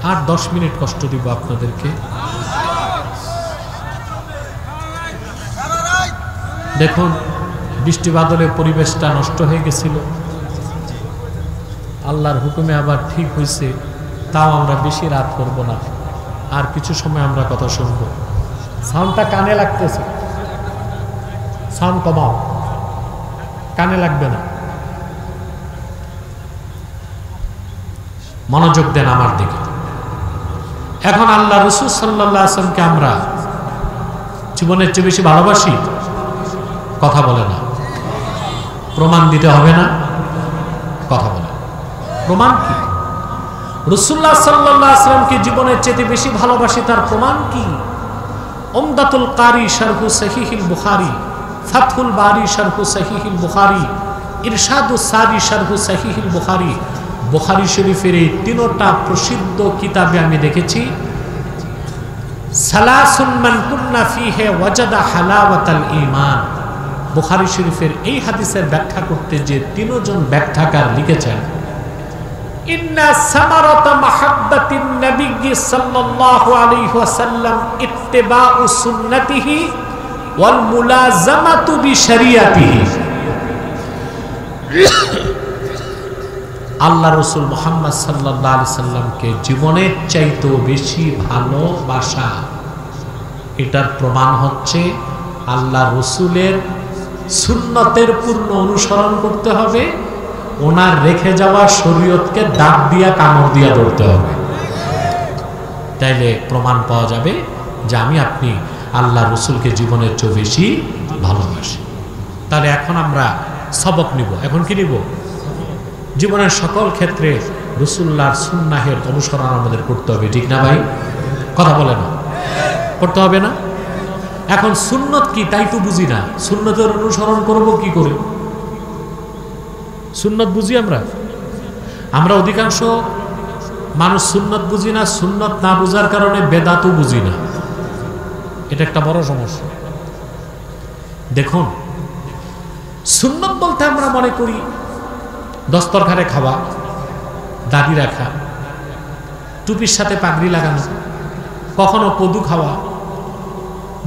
আর 10 মিনিট কষ্ট দিব আপনাদেরকে। দেখুন, বৃষ্টি বাদলে পরিবেশটা নষ্ট হয়ে গেছিল, আল্লাহর হুকুমে আবার ঠিক হয়েছে। তাও আমরা বেশি রাত করব না, আর কিছু সময় আমরা কথা শুনবো। সাউন্ডটা কানে লাগতেছে, সাউন্ড কমাও, কানে লাগবে না। মনোযোগ দেন আমার দিকে। এখন আল্লাহ রাসূল সাল্লাল্লাহু আলাইহি ওয়াসাল্লামকে আমরা জীবনের চেয়ে বেশি ভালোবাসি? কথা বলে না। প্রমাণ দিতে হবে না? কথা বলে। প্রমাণ কি? রাসূলুল্লাহ সাল্লাল্লাহু আলাইহি ওয়াসাল্লামকে জীবনের চেয়ে বেশি ভালোবাসি, তার প্রমাণ কি? উমদাতুল কারি শারহু সহিহুল বুখারী, ফাতহুল বারি শারহু সহিহুল বুখারী, ইরশাদুস সারি শারহু সহিহুল বুখারী, বুখারী শরীফের এই তিনটা প্রসিদ্ধ কিতাবে আমি দেখেছি, সালাসুন মান কুন্না ফিহি ওয়াজাদা হালাওয়াতাল ঈমান। বুখারী শরীফের এই হাদিসের ব্যাখ্যা করতে যে তিনজন ব্যাখ্যাকার লিখেছেন, ইন্না সামারাতা মাহাব্বাতিন নবী সাল্লাল্লাহু আলাইহি ওয়াসাল্লাম ইত্তিবাউ সুন্নতিহি ওয়াল মুলাযামাতু বিশরিয়াতিহি। আল্লাহ রাসূল মুহাম্মদ সাল্লাল্লাহু আলাইহি সাল্লামকে জীবনের চাইতেও বেশি ভালোবাসা, এটার প্রমাণ হচ্ছে আল্লাহ রাসূলের সুন্নতের পূর্ণ অনুসরণ করতে হবে, ওনার রেখে যাওয়া শরীয়তকে দাঁত দিয়া কামড় দিয়া ধরতে হবে। তাইলে প্রমাণ পাওয়া যাবে যে আমি আপনি আল্লাহ রসুলকে জীবনের চেয়ে বেশি ভালোবাসি। তাহলে এখন আমরা সবক নিব। এখন কি নিব? জীবনের সকল ক্ষেত্রে রসুল্লাহর সুন্নাহের অনুসরণ আমাদের করতে হবে, ঠিক না ভাই? কথা বলে না, করতে হবে না? এখন সুন্নত কি তাই তো বুঝি না, সুন্নতের অনুসরণ করব কি করে? সুন্নত বুঝি আমরা অধিকাংশ মানুষ সুন্নত বুঝি না, সুন্নত না বুঝার কারণে বেদাতও বুঝি না। এটা একটা বড় সমস্যা। দেখুন, সুন্নত বলতে আমরা মনে করি দস্তরখানে খাওয়া, দাড়ি রাখা, টুপির সাথে পাগড়ি লাগানো, কখনো কদু খাওয়া,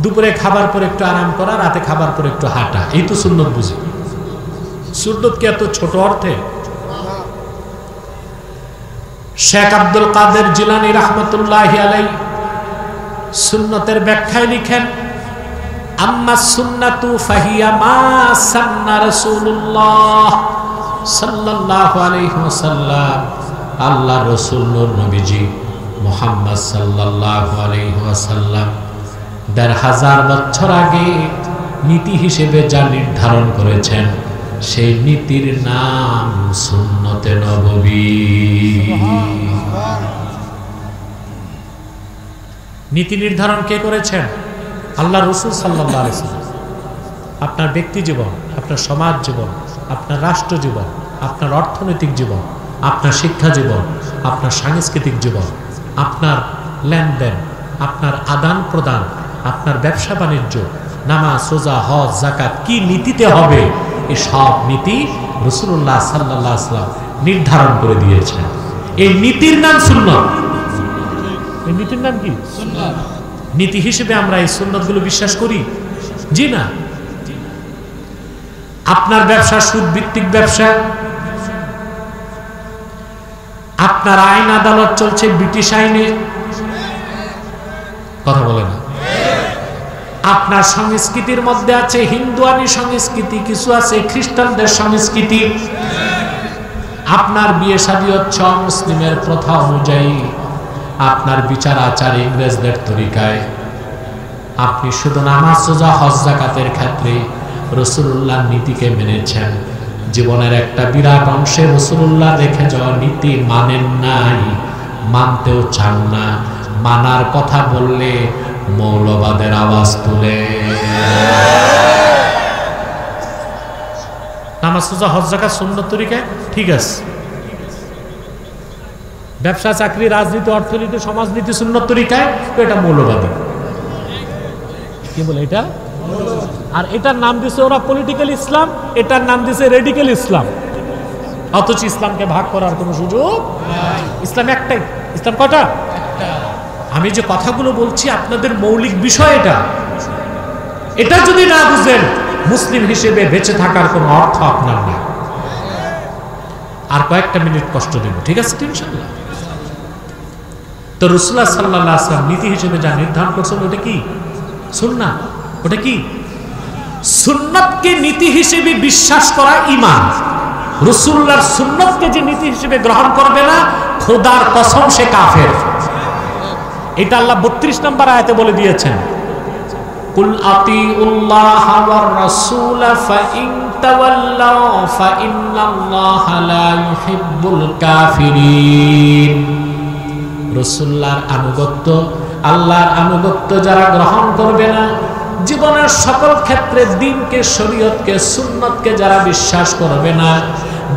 দুপুরে খাবার পর একটু আরাম করা, রাতে খাবার পর একটু হাঁটা, এই তো সুন্নত বুঝি। সুন্নত কি এত ছোট অর্থে? শেখ আব্দুল কাদের জিলানী রাহমাতুল্লাহি আলাইহি সুন্নতের ব্যাখ্যায় লিখেন, আম্মা সুন্নাতু ফাহিয়া মা সান্না রাসূলুল্লাহ সাল্লাল্লাহু আলাইহি ওয়াসাল্লাম, আল্লাহ রাসূল নূর নবীজি মুহাম্মদ সাল্লাল্লাহু আলাইহি ওয়াসাল্লাম ১৫০০ বছর আগে নীতি হিসেবে যা নির্ধারণ করেছেন সেই নীতির নাম সুন্নতে নববী। নীতি নির্ধারণ কে করেছেন? আল্লাহ রাসূল সাল্লাল্লাহু আলাইহি ওয়াসাল্লাম। আপনার ব্যক্তি জীবন, আপনার সমাজ জীবন, আপনার রাষ্ট্র জীবন, আপনার অর্থনৈতিক জীবন, আপনার শিক্ষা জীবন, আপনার সাংস্কৃতিক জীবন, আপনার লেনদেন, আপনার আদান প্রদান, আপনার ব্যবসা বাণিজ্য, নামাজ, রোজা, হজ, যাকাত কি নীতিতে হবে, এই সব নীতি রাসূলুল্লাহ সাল্লাল্লাহু আলাইহি ওয়াসাল্লাম নির্ধারণ করে দিয়েছেন। এই নীতির নাম সুন্নাত। এই নীতির নাম কি? সুন্নাত। নীতি হিসেবে আমরা এই সুন্নাতগুলো বিশ্বাস করি? জি না। আপনার ব্যবসা সুদ ভিত্তিক ব্যবসা, আপনার আইন আদালত চলছে ব্রিটিশ আইনে, কথা বলে না। আপনার সংস্কৃতির মধ্যে আছে হিন্দুয়ানি সংস্কৃতি, কিছু আছে খ্রিস্টানদের সংস্কৃতি। আপনার বিয়ে শাদী হচ্ছে মুসলিমের প্রথা অনুযায়ী, আপনার বিচার আচার ইংরেজদের তরিকায়। আপনি শুধু নামাজ, রোজা, হজ, যাকাতের ক্ষেত্রে রাসূলুল্লাহ নীতিকে মেনেছেন। জীবনের একটা বিরাট অংশে রাসূলুল্লাহ রেখে যাওয়া নীতি মানেন নাই, মানতেও চান না। মানার কথা বললে মৌলবাদের আওয়াজ তুলে। নামাজ, রোজা, হজ, যাকাত সুন্নত তরিকায় ঠিক আছে। ব্যবসা, চাকরি, রাজনীতি, অর্থনীতি, সমাজনীতি সুন্নত তরিকায়, এটা মৌলবাদী। কি বলে এটা? আর এটার নাম দিছে ওরা পলিটিক্যাল ইসলাম, এটার নাম দিছে রেডিক্যাল ইসলাম। অথচ ইসলামকে ভাগ করার কোনো সুযোগ নাই। ইসলাম একটাই। ইসলাম কয়টা? আমি যে কথাগুলো বলছি আপনাদের মৌলিক বিষয় এটা। এটা যদি না বুঝেন, মুসলিম হিসেবে বেঁচে থাকার কোনো অর্থ আপনার নেই। আর কয়েকটা মিনিট কষ্ট দেব, ঠিক আছে? ইনশাআল্লাহ। তো রাসূলুল্লাহ সাল্লাল্লাহু আলাইহি ওয়াসাল্লাম নীতি হিসেবে যা নির্ধারণ করছেন ওটা কি? সুন্নাত। ওটা কি? সুন্নাতকে নীতি হিসেবে বিশ্বাস করা ঈমান। রাসূলুল্লাহর সুন্নাতকে যে নীতি হিসেবে গ্রহণ করবে না, খোদার কসম সে কাফের। এটা আল্লাহ ৩২ নম্বর আয়াতে বলে দিয়েছেন, কুল আতিউল্লাহ ওয়ার রাসূল ফাইন তাওয়াল্লাউ ফাইন্নাল্লাহা লা ইউহিব্বুল কাফিরিন। রাসূলুল্লাহর আনুগত্য, আল্লাহর আনুগত্য যারা গ্রহণ করবে না, জীবনের সকল ক্ষেত্রে দ্বীনকে, শরীয়তকে, সুন্নতকে যারা বিশ্বাস করবে না,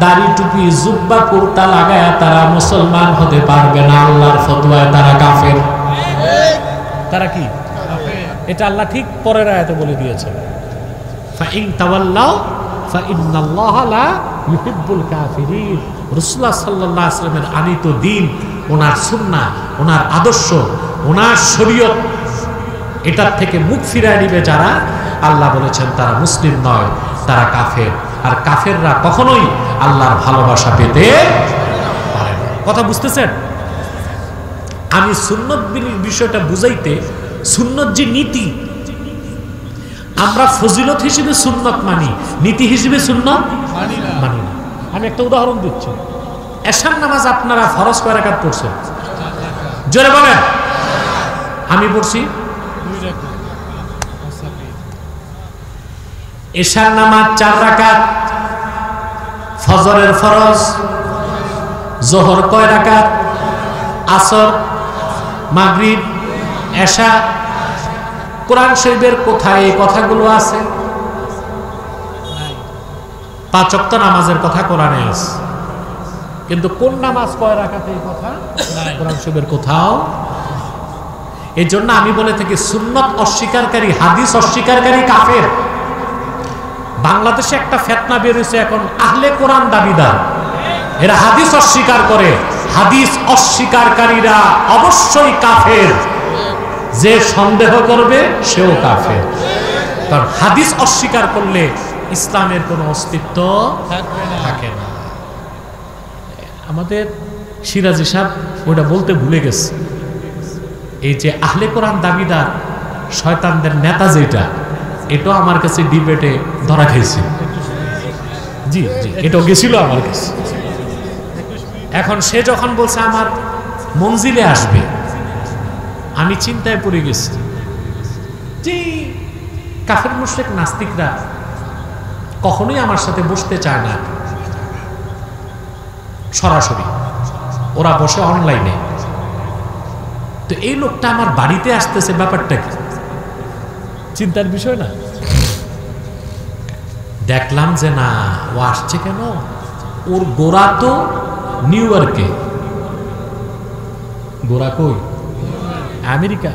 দাড়ি, টুপি, জুব্বা, কুর্তা লাগায়া তারা মুসলমান হতে পারবে না। আল্লাহর ফতোয়ায় তারা কাফের। তারা কি? এটা আল্লাহ ঠিক পরের আয়াতে বলে দিয়েছেন, ফাইন তাওয়াল্লাউ ফাইন্নাল্লাহা লা ইউহিব্বুল কাফিরিন। রাসূলুল্লাহ সাল্লাল্লাহু আলাইহি ওয়াসাল্লামের আনিত দ্বীন, ওনার সুন্নাহ, ওনার আদর্শ, ওনার শরীয়ত, এটার থেকে মুখ ফিরায় নিবে যারা, আল্লাহ বলেছেন তারা মুসলিম নয়, তারা কাফের। আর কাফেররা কখনোই আল্লাহর ভালোবাসা পেতে পারে না। কথা বুঝতেছেন? আমি সুন্নত বিষয়টা বুঝাইতে, সুন্নত যে নীতি, আমরা ফজিলত হিসেবে সুন্নত মানি, নীতি হিসেবে সুন্নত মানি না। আমি একটা উদাহরণ দিচ্ছি। এশার নামাজ আপনারা ফরজ কয় রাকাত পড়ছেন? জোরে বলেন। আমি পড়ছি এশার নামাজ 4 রাকাত, ফজরের ফরজ, জোহর কয় রাকাত, আসর, মাগরিব, এশা। কোরআন শরীফের কোথায় এই কথাগুলো আছে? 5 ওয়াক্ত নামাজের কথা কোরআনে আছে, কিন্তু কোন নামাজ কয় রাকাতে এই কথা কোরআন শরীফের কোথাও। এই জন্য আমি বলে থাকি সুন্নত অস্বীকারী, হাদিস অস্বীকারী কাফের। বাংলাদেশে একটা ফিতনা বের হয়েছে এখন, আহলে কোরআন দাবিদার, এরা হাদিস অস্বীকার করে। হাদিস অস্বীকারীরা অবশ্যই কাফের, যে সন্দেহ করবে সেও কাফের। কারণ হাদিস অস্বীকার করলে ইসলামের কোনো অস্তিত্ব থাকে না। আমাদের সিরাজি সাহেব ওটা বলতে ভুলে গেছে, এই যে আহলে কোরআন দাবিদার শয়তানদের নেতা যেটা, এটাও আমার কাছে ডিবেটে ধরা খেয়েছে। জি জি, এটাও গেছিল আমার কাছে। এখন সে যখন বলছে আমার মঞ্জিলে আসবে, আমি চিন্তায় পড়ে গেছি যে কাফের মুশরিক নাস্তিকরা কখনোই আমার সাথে বসতে চায় না সরাসরি, ওরা বসে অনলাইনে। তো এই লোকটা আমার বাড়িতে আসতেছে, ব্যাপারটা কি চিন্তার বিষয় না? দেখলাম যে না, ও আসছে কেন, ওর গোড়া তো নিউ ইয়র্কে। গোড়া কই? আমেরিকা।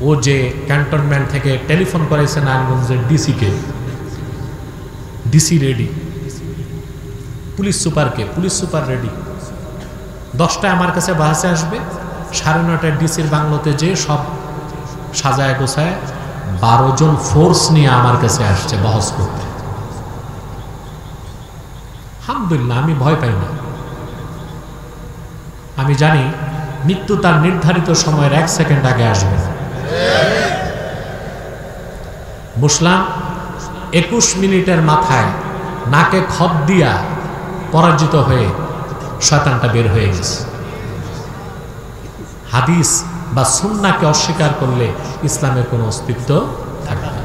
ও যে ক্যান্টনমেন্ট থেকে টেলিফোন করেছে নারায়ণগঞ্জের ডিসিকে, ডিসি রেডি, পুলিশ সুপারকে, পুলিশ সুপার রেডি, 10টায় আমার কাছে বাসে আসবে, 9:30টায় ডিসির বাংলোতে যে সব সাজায় গোছায় 12 জন ফোর্স নিয়ে আমার কাছে আসছে বহস করতে। আলহামদুলিল্লাহ, আমি ভয় পাই না। আমি জানি মৃত্যু তার নির্ধারিত সময়ের 1 সেকেন্ড আগে আসবে। বসলাম, 21 মিনিটের মাথায় নাকে খত দিয়া পরাজিত হয়ে শয়তানটা বের হয়ে গেছে। হাদিস বা সুন্নাহকে অস্বীকার করলে ইসলামের কোনো অস্তিত্ব থাকে না।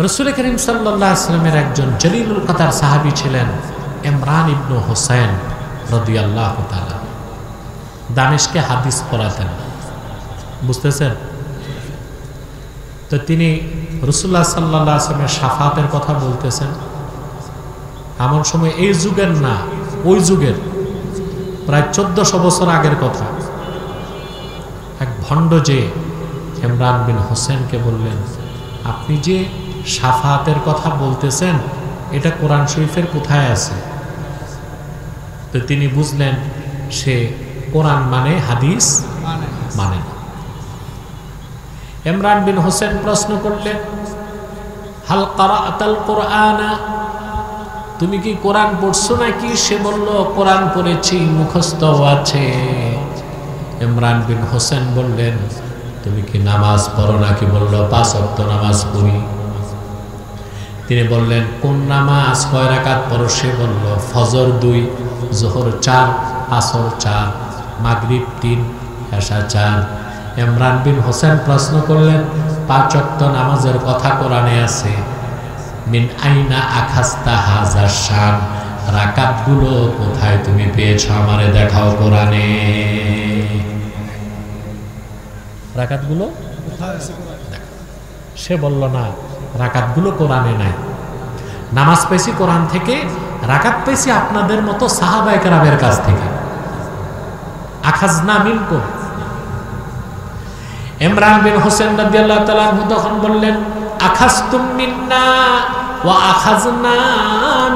রাসূল করিম সাল্লাল্লাহু আলাইহি ওয়াসাল্লামের একজন জলিলুল কদর সাহাবী ছিলেন ইমরান ইবনে হুসাইন রাদিয়াল্লাহু তাআলা। দামেশকে হাদিস পড়াতেন, বুঝতেছেন তো? তিনি রাসূলুল্লাহ সাল্লাল্লাহু আলাইহি ওয়াসাল্লামের শাফাতের কথা বলতেছেন। এমন সময় এই যুগের না, ওই যুগের প্রায় 1400 বছর আগের কথা, এক ভণ্ড যে ইমরান বিন হোসেনকে বললেন, আপনি যে শাফাতের কথা বলতেছেন এটা কোরআন শরীফের কোথায় আছে? তো তিনি বুঝলেন সে কোরআন মানে হাদিস মানে না। ইমরান বিন হোসেন প্রশ্ন করলেন, হাল কারাআতাল কুরআনা, তুমি কি কোরআন পড়ছো নাকি? সে বলল, কোরআন পড়েছি, মুখস্থ আছে। ইমরান বিন হোসেন বললেন, তুমি কি নামাজ পড়ো নাকি? বলল, 5 ওয়াক্ত নামাজ পড়ি। তিনি বললেন, কোন নামাজ, কয় রাকাত পড়ো? সে বলল, ফজর 2, জোহর 4, আসর 4, মাগরিব 3, এশা 4। ইমরান বিন হোসেন প্রশ্ন করলেন, 5 ওয়াক্ত নামাজের কথা কোরআনে আছে, মিন আইনা আখাস্তা হাজার শান, রাকাতগুলো কোথায় তুমি পেয়েছো? আমারে দেখাও কোরআনে। রাকাতগুলো সে বলল, না, রাকাতগুলো কোরআনে নাই। নামাজ পেয়েছি কোরআন থেকে, রাকাত পেয়েছি আপনাদের মতো সাহাবায়ে কেরামের কাছ থেকে। আখাজনা মিনকুম। ইমরান বিন হোসেন রাদিয়াল্লাহু তাআলা আনহু তখন বললেন, আখাজতুম মিন্না ওয়া আখাজনা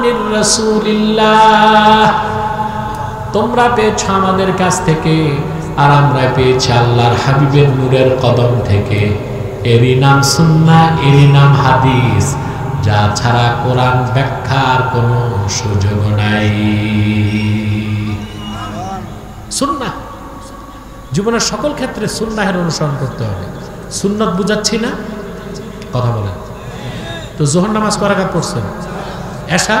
মির রাসূলিল্লাহ, তোমরা পেয়েছো আমাদের কাছ থেকে আর আমরা পেয়েছি আল্লাহর হাবিবের নূরের কদম থেকে। এরই নাম সুন্নাহ, এরই নাম হাদিস, যা ছাড়া কোরআন ব্যাখ্যার কোনো সুযোগ নাই। সুন্নাহ জীবনের সকল ক্ষেত্রে সুন্নাহের অনুসরণ করতে হবে। সুন্নত বুঝাচ্ছি না? কথা বলেন তো। জোহর নামাজ কয় রাকাত পড়ছেন? এশা,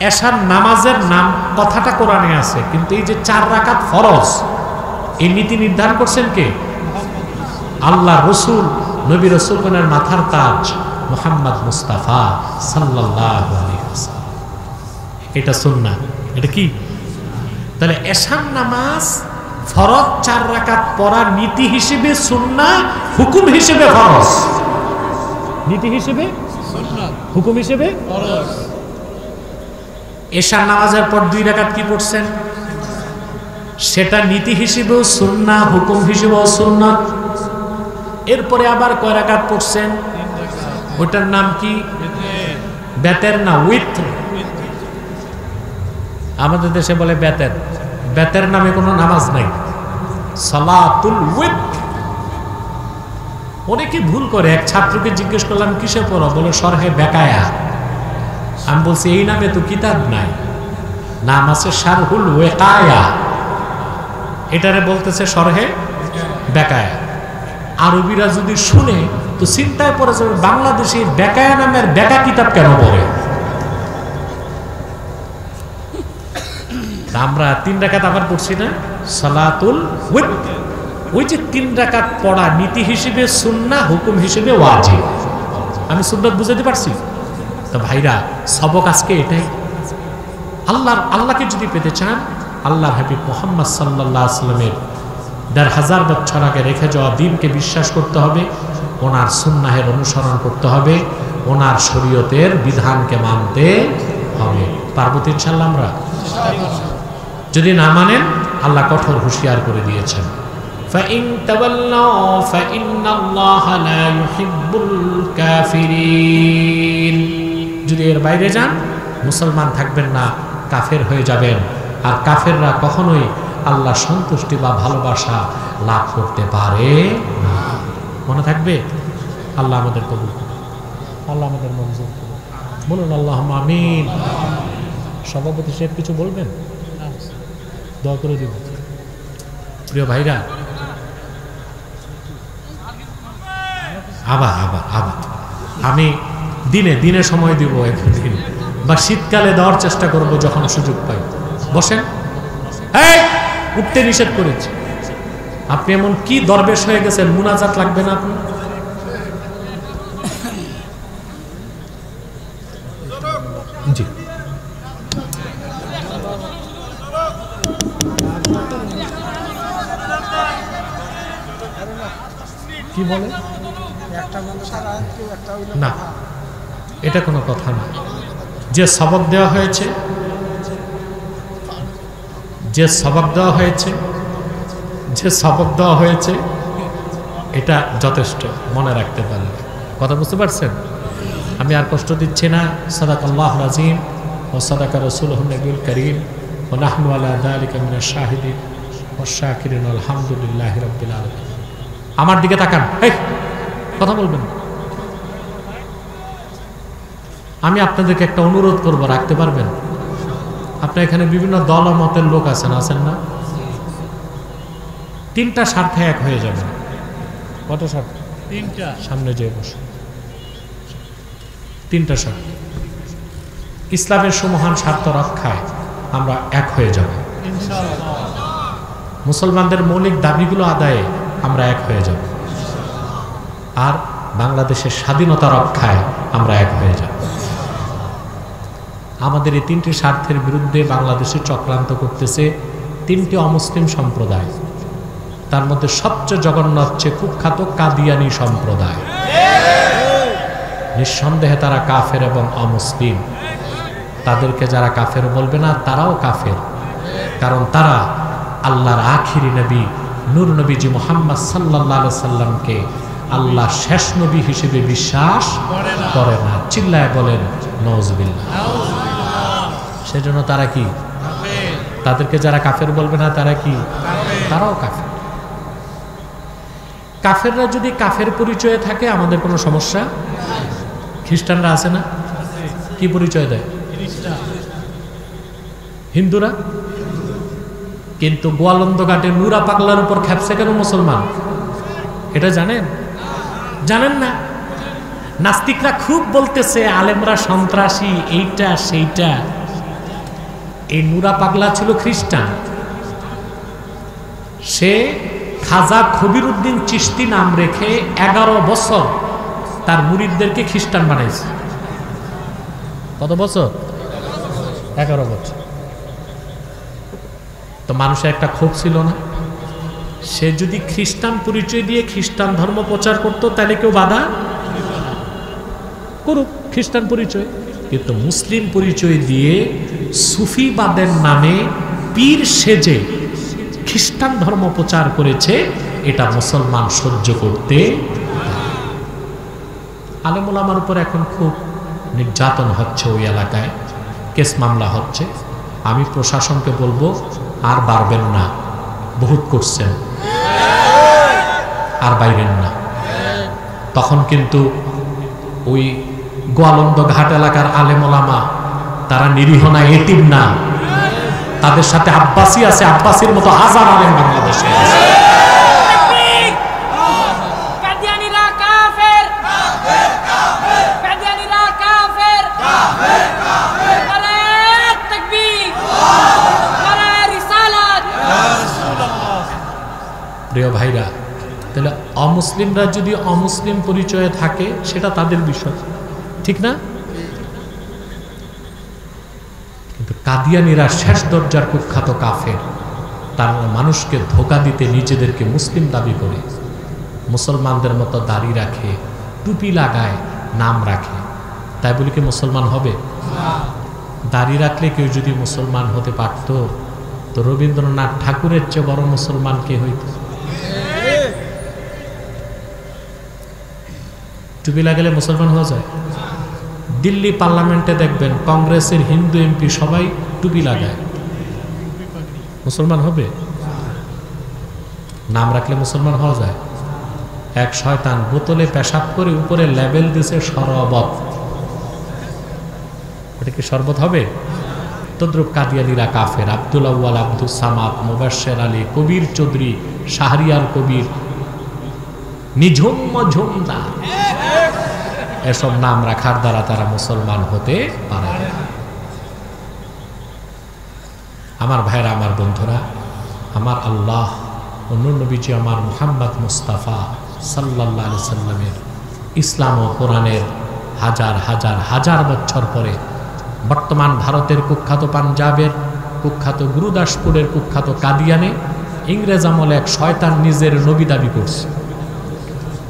এশার নামাজের নাম কথাটা কোরআনে আছে, কিন্তু এই যে 4 রাকাত ফরজ, এই নীতি নির্ধারণ করছেন কে? আল্লাহ রসুল, নবী রসুলগণের মাথার তাজ মুহাম্মদ মুস্তাফা সাল্লাল্লাহু আলাইহি ওয়াসাল্লাম। এটা সুন্নাহ। এটা কি? তাহলে এশার নামাজ ফরজ 4 রাকাত পড়া নীতি হিসেবে সুন্নাহ, হুকুম হিসেবে ফরজ। নীতি হিসেবে সুন্নাহ, হুকুম হিসেবে ফরজ। এশার নামাজের পর 2 রাকাত কি পড়ছেন? সেটা নীতি হিসেবেও সুন্নাহ, হুকুম হিসেবেও সুন্নাত। এরপরে আবার কয় রাকাত পড়ছেন? ওটার নাম কি? বেতের না উইত্র। আমাদের দেশে বলে বেতের। বেতের নামে কোনো নামাজ নাই, সালাতুল উইত্র। অনেকে ভুল করে। এক ছাত্রকে জিজ্ঞেস করলাম কিসে পড়ো? বলে শরহে বেকায়া। আমি বলছি এই নামে তো কিতাব নাই, নাম আছে শারহুল ওয়াকায়া। এটারে বলতেছে শরহে বেকায়া। আরবিরা যদি শুনে তো চিন্তায় পড়ে যাবে, বাংলাদেশে বেকায়া নামের বেকা কিতাব কেন পড়ে? আমরা 3 রাকাত আবার পড়ছি না সালাতুল উইত্র। ওই যে 3 রাকাত পড়া নীতি হিসেবে সুন্নাহ, হুকুম হিসেবে ওয়াজিব। আমি সুন্নাত বুঝাতে পারছি তো ভাইরা? সবক আজকে এটাই। আল্লাহকে যদি পেতে চান, আল্লাহর হাবিব মুহাম্মদ সাল্লাল্লাহু আলাইহি ওয়াসাল্লামের 1000 বছর আগে রেখে যাওয়া দ্বীনকে বিশ্বাস করতে হবে, ওনার সুন্নাহের অনুসরণ করতে হবে, ওনার শরীয়তের বিধানকে মানতে হবে। পারবো তো ইনশাআল্লাহ আমরা? যদি না মানেন আল্লাহ কঠোর হুঁশিয়ার করে দিয়েছেন, فَإِن تَوَلَّوْا فَإِنَّ اللَّهَ لَا يُحِبُّ الْكَافِرِينَ। যদি এর বাইরে যান মুসলমান থাকবেন না, কাফের হয়ে যাবেন। আর কাফেররা কখনোই আল্লাহ সন্তুষ্টি বা ভালোবাসা লাভ করতে পারে না। মনে থাকবে? আল্লাহ আমাদের কবুল করুন, আল্লাহ আমাদের মঞ্জুর করুন। বলুন আল্লাহুম্মা আমিন। সভাপতি সাহেব কিছু বলবেন? দোয়া করে দিব। প্রিয় ভাইরা, আবার আমি দিনে সময় দিব, একদিন বা শীতকালে দেওয়ার চেষ্টা করব যখন সুযোগ পাই। বসেন। উঠতে নিষেধ করেছি। আপনি এমন কি দরবেশ হয়ে গেছেন, মুনাজাত লাগবে না আপনি? জি কি বলে? না, এটা কোনো কথা না। যে সবক দেওয়া হয়েছে, এটা যথেষ্ট, মনে রাখতে পারলে। কথা বুঝতে পারছেন? আমি আর কষ্ট দিচ্ছি না। সাদাকাল্লাহুল আযীম ওয়া সাদাকা রাসূলুহুন নবিয়্যুল কারীম ওয়া নাহনু আলা যালিকা মিনাশ শাহিদিন ওয়াশ শাকিরিন আলহামদুলিল্লাহি রাব্বিল আলামিন। আমার দিকে তাকান, কথা বলবেন। আমি আপনাদেরকে একটা অনুরোধ করব, রাখতে পারবেন? আপনার এখানে বিভিন্ন দল ও মতের লোক আছেন না? 3টা স্বার্থে এক হয়ে যাবে। কত স্বার্থ? 3টা। সামনে যেয়ে বসুন। 3টা স্বার্থ। ইসলামের সমহান স্বার্থ রক্ষায় আমরা এক হয়ে যাব ইনশাআল্লাহ। মুসলমানদের মৌলিক দাবিগুলো আদায়ে আমরা এক হয়ে যাব, আর বাংলাদেশের স্বাধীনতা রক্ষায় আমরা এক হয়ে যাব। আমাদের এই 3টি স্বার্থের বিরুদ্ধে বাংলাদেশে চক্রান্ত করতেছে 3টি অমুসলিম সম্প্রদায়। তার মধ্যে সবচেয়ে জঘন্য হচ্ছে কুখ্যাত কাদিয়ানি সম্প্রদায়। নিঃসন্দেহে তারা কাফের এবং অমুসলিম। তাদেরকে যারা কাফের বলবে না, তারাও কাফের, কারণ তারা আল্লাহর আখিরি নবী নূর নবীজি মুহাম্মদ সাল্লাল্লাহু আলাইহি সাল্লামকে আল্লাহ শেষ নবী হিসেবে বিশ্বাস করে না। চিল্লায় বলেন নাউজুবিল্লাহ। সেজন্য তারা কি? তাদেরকে যারা কাফের বলবে না, তারা কি? তারাও কাফের। কাফেররা যদি কাফের পরিচয়ে থাকে আমাদের কোনো সমস্যা। খ্রিস্টানরা আছে না? কি পরিচয় দেয়? হিন্দুরা। কিন্তু গোয়ালন্দ ঘাটে নুরা পাগলার উপর খেপছে কেন মুসলমান? এটা জানেন? জানেন না? নাস্তিকরা খুব বলতেছে আলেমরা সন্ত্রাসী, এইটা সেইটা। এই নুরা পাগলা ছিল খ্রিস্টান। সে খাজা খবিরউদ্দিন চিশতি নাম রেখে 11 বছর তার মুরিদদেরকে খ্রিস্টান বানাইছে। কত বছর? 11 বছর। তো মানুষের একটা ক্ষোভ ছিল না? সে যদি খ্রিস্টান পরিচয় দিয়ে খ্রিস্টান ধর্ম প্রচার করত তাহলে কেউ বাধা করুক, খ্রিস্টান পরিচয়। কিন্তু মুসলিম পরিচয় দিয়ে সুফিবাদের নামে পীর সেজে খ্রিস্টান ধর্ম প্রচার করেছে, এটা মুসলমান সহ্য করতে। আলেম ওলামার উপর এখন খুব নির্যাতন হচ্ছে, ওই এলাকায় কেস মামলা হচ্ছে। আমি প্রশাসনকে বলবো আর বাড়বেন না, বহুত করছেন, আর বাইরেন না। তখন কিন্তু ওই গোয়ালন্দ ঘাট এলাকার আলেম ওলামা তারা নিরীহ না, এতিম না, তাদের সাথে আব্বাসী আছে, আব্বাসীর মতো হাজার আলেম বাংলাদেশে আছে। প্রিয় ভাইরা, তাহলে অমুসলিমরা যদি অমুসলিম পরিচয়ে থাকে সেটা তাদের বিষয়, ঠিক না? কিন্তু কাদিয়ানীরা শেষ দরজার কুখ্যাত কাফের, তারা মানুষকে ধোঁকা দিতে নিজেদেরকে মুসলিম দাবি করে, মুসলমানদের মতো দাড়ি রাখে, টুপি লাগায়, নাম রাখে, তাই বলে কি মুসলমান হবে? দাড়ি রাখলে কেউ যদি মুসলমান হতে পারত তো রবীন্দ্রনাথ ঠাকুরের চেয়ে বড় মুসলমান কে হইত? টুপি লাগালে মুসলমান হওয়া যায়? দিল্লি পার্লামেন্টে দেখবেন কংগ্রেসের হিন্দু এমপি সবাই টুপি লাগায়, মুসলমান হবে? নাম রাখলে মুসলমান হওয়া যায়? এক শয়তান বোতলে পেশাব করে উপরে লেবেল দিছে শরবত, এটা কি শরবত হবে? তদ্রুপ কাদিয়ানীরা কাফের। আব্দুল আউয়াল, আব্দুল সামাদ, মুবাশশির আলী, কবির চৌধুরী, শাহরিয়ার কবির, নিঝুম মজুমদার, এসব নাম রাখার দ্বারা তারা মুসলমান হতে পারে না। আমার ভাইরা, আমার বন্ধুরা, আমার আল্লাহ ও নূর নবীজি আমার মুহাম্মদ মুস্তাফা সাল্লাল্লাহু আলাইহি সাল্লামের ইসলাম ও কোরআনের হাজার হাজার হাজার বছর পরে বর্তমান ভারতের কুখ্যাত পাঞ্জাবের কুখ্যাত গুরুদাসপুরের কুখ্যাত কাদিয়ানে ইংরেজ আমলে এক শয়তান নিজের নবী দাবি করছে।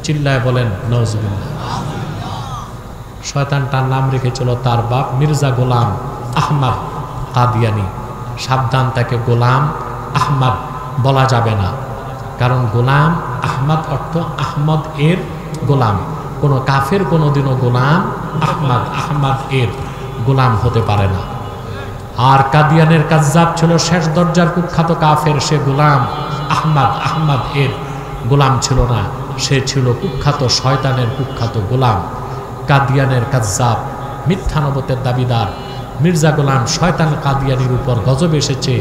চিল্লায় বলেন নাউজুবিল্লাহ। শয়তানটার নাম রেখেছিল তার বাপ মির্জা গোলাম আহমদ কাদিয়ানি। সাবধান, তাকে গোলাম আহমদ বলা যাবে না, কারণ গোলাম আহমদ অর্থ আহমদ এর গোলাম। কোনো কাফের কোনোদিনও গোলাম আহমদ এর গোলাম হতে পারে না। আর কাদিয়ানের কাজ্জাব ছিল শেষ দরজার কুখ্যাত কাফের, সে গোলাম আহমদ এর গোলাম ছিল না, সে ছিল কুখ্যাত শয়তানের কুখ্যাত গোলাম। কাদিয়ানের কাজ্জাব মিথ্যা নবতের দাবিদার মির্জা গোলাম শয়তান কাদিয়ানির উপর গজব এসেছে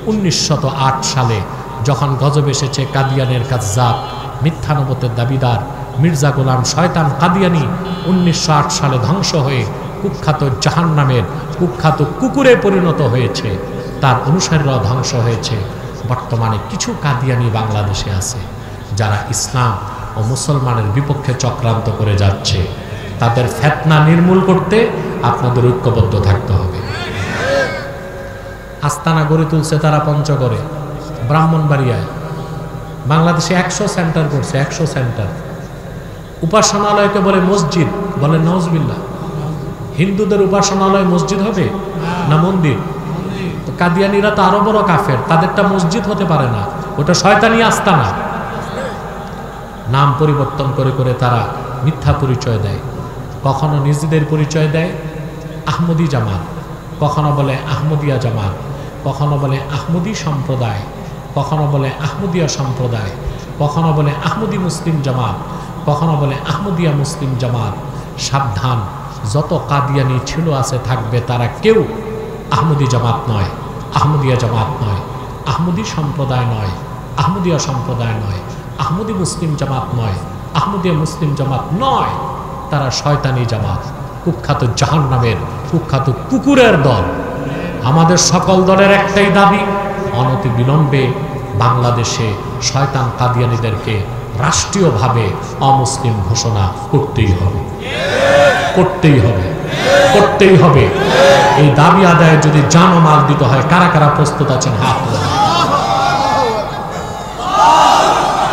1908 সালে। যখন গজব এসেছে, কাদিয়ানের কাজ্জাব মিথ্যা নবতের দাবিদার মির্জা গোলাম শয়তান কাদিয়ানি 1908 সালে ধ্বংস হয়ে কুখ্যাত জাহান্নামের কুখ্যাত কুকুরে পরিণত হয়েছে, তার অনুসারীরাও ধ্বংস হয়েছে। বর্তমানে কিছু কাদিয়ানি বাংলাদেশে আছে যারা ইসলাম ও মুসলমানের বিপক্ষে চক্রান্ত করে যাচ্ছে। তাদের ফিতনা নির্মূল করতে আপনাদের ঐক্যবদ্ধ থাকতে হবে। আস্তানা গড়ে তুলছে তারা পঞ্চগড়ে, ব্রাহ্মণবাড়িয়ায়, বাংলাদেশে 100 সেন্টার করছে, 100 সেন্টার। উপাসনালয়কে বলে মসজিদ, বলে নাউজুবিল্লাহ। হিন্দুদের উপাসনালয় মসজিদ হবে না মন্দির? তো কাদিয়ানীরা তো আরো বড় কাফের, তাদেরটা মসজিদ হতে পারে না, ওটা শয়তানি আস্তানা। নাম পরিবর্তন করে করে তারা মিথ্যা পরিচয় দেয়। কখনো নিজেদের পরিচয় দেয় আহমদি জামাত, কখনো বলে আহমদিয়া জামাত, কখনো বলে আহমদি সম্প্রদায়, কখনো বলে আহমদিয়া সম্প্রদায়, কখনো বলে আহমদি মুসলিম জামাত, কখনো বলে আহমদিয়া মুসলিম জামাত। সাবধান, যত কাদিয়ানি ছিল আছে থাকবে, তারা কেউ আহমদি জামাত নয়, আহমদিয়া জামাত নয়, আহমদি সম্প্রদায় নয়, আহমদিয়া সম্প্রদায় নয়, আহমদি মুসলিম জামাত নয়, আহমদিয়া মুসলিম জামাত নয়। তারা শয়তানি জামাত, কুখ্যাত জাহান্নামের কুখ্যাত কুকুরের দল। আমাদের সকল দলের একটাই দাবি, অনতি বিলম্বে বাংলাদেশে শয়তান কাদিয়ানীদেরকে রাষ্ট্রীয়ভাবে অমুসলিম ঘোষণা করতেই হবে, করতেই হবে, করতেই হবে। এই দাবি আদায়ে যদি জান ও মাল দিতে হয়, কারা কারা প্রস্তুত আছেন হাত তুলুন।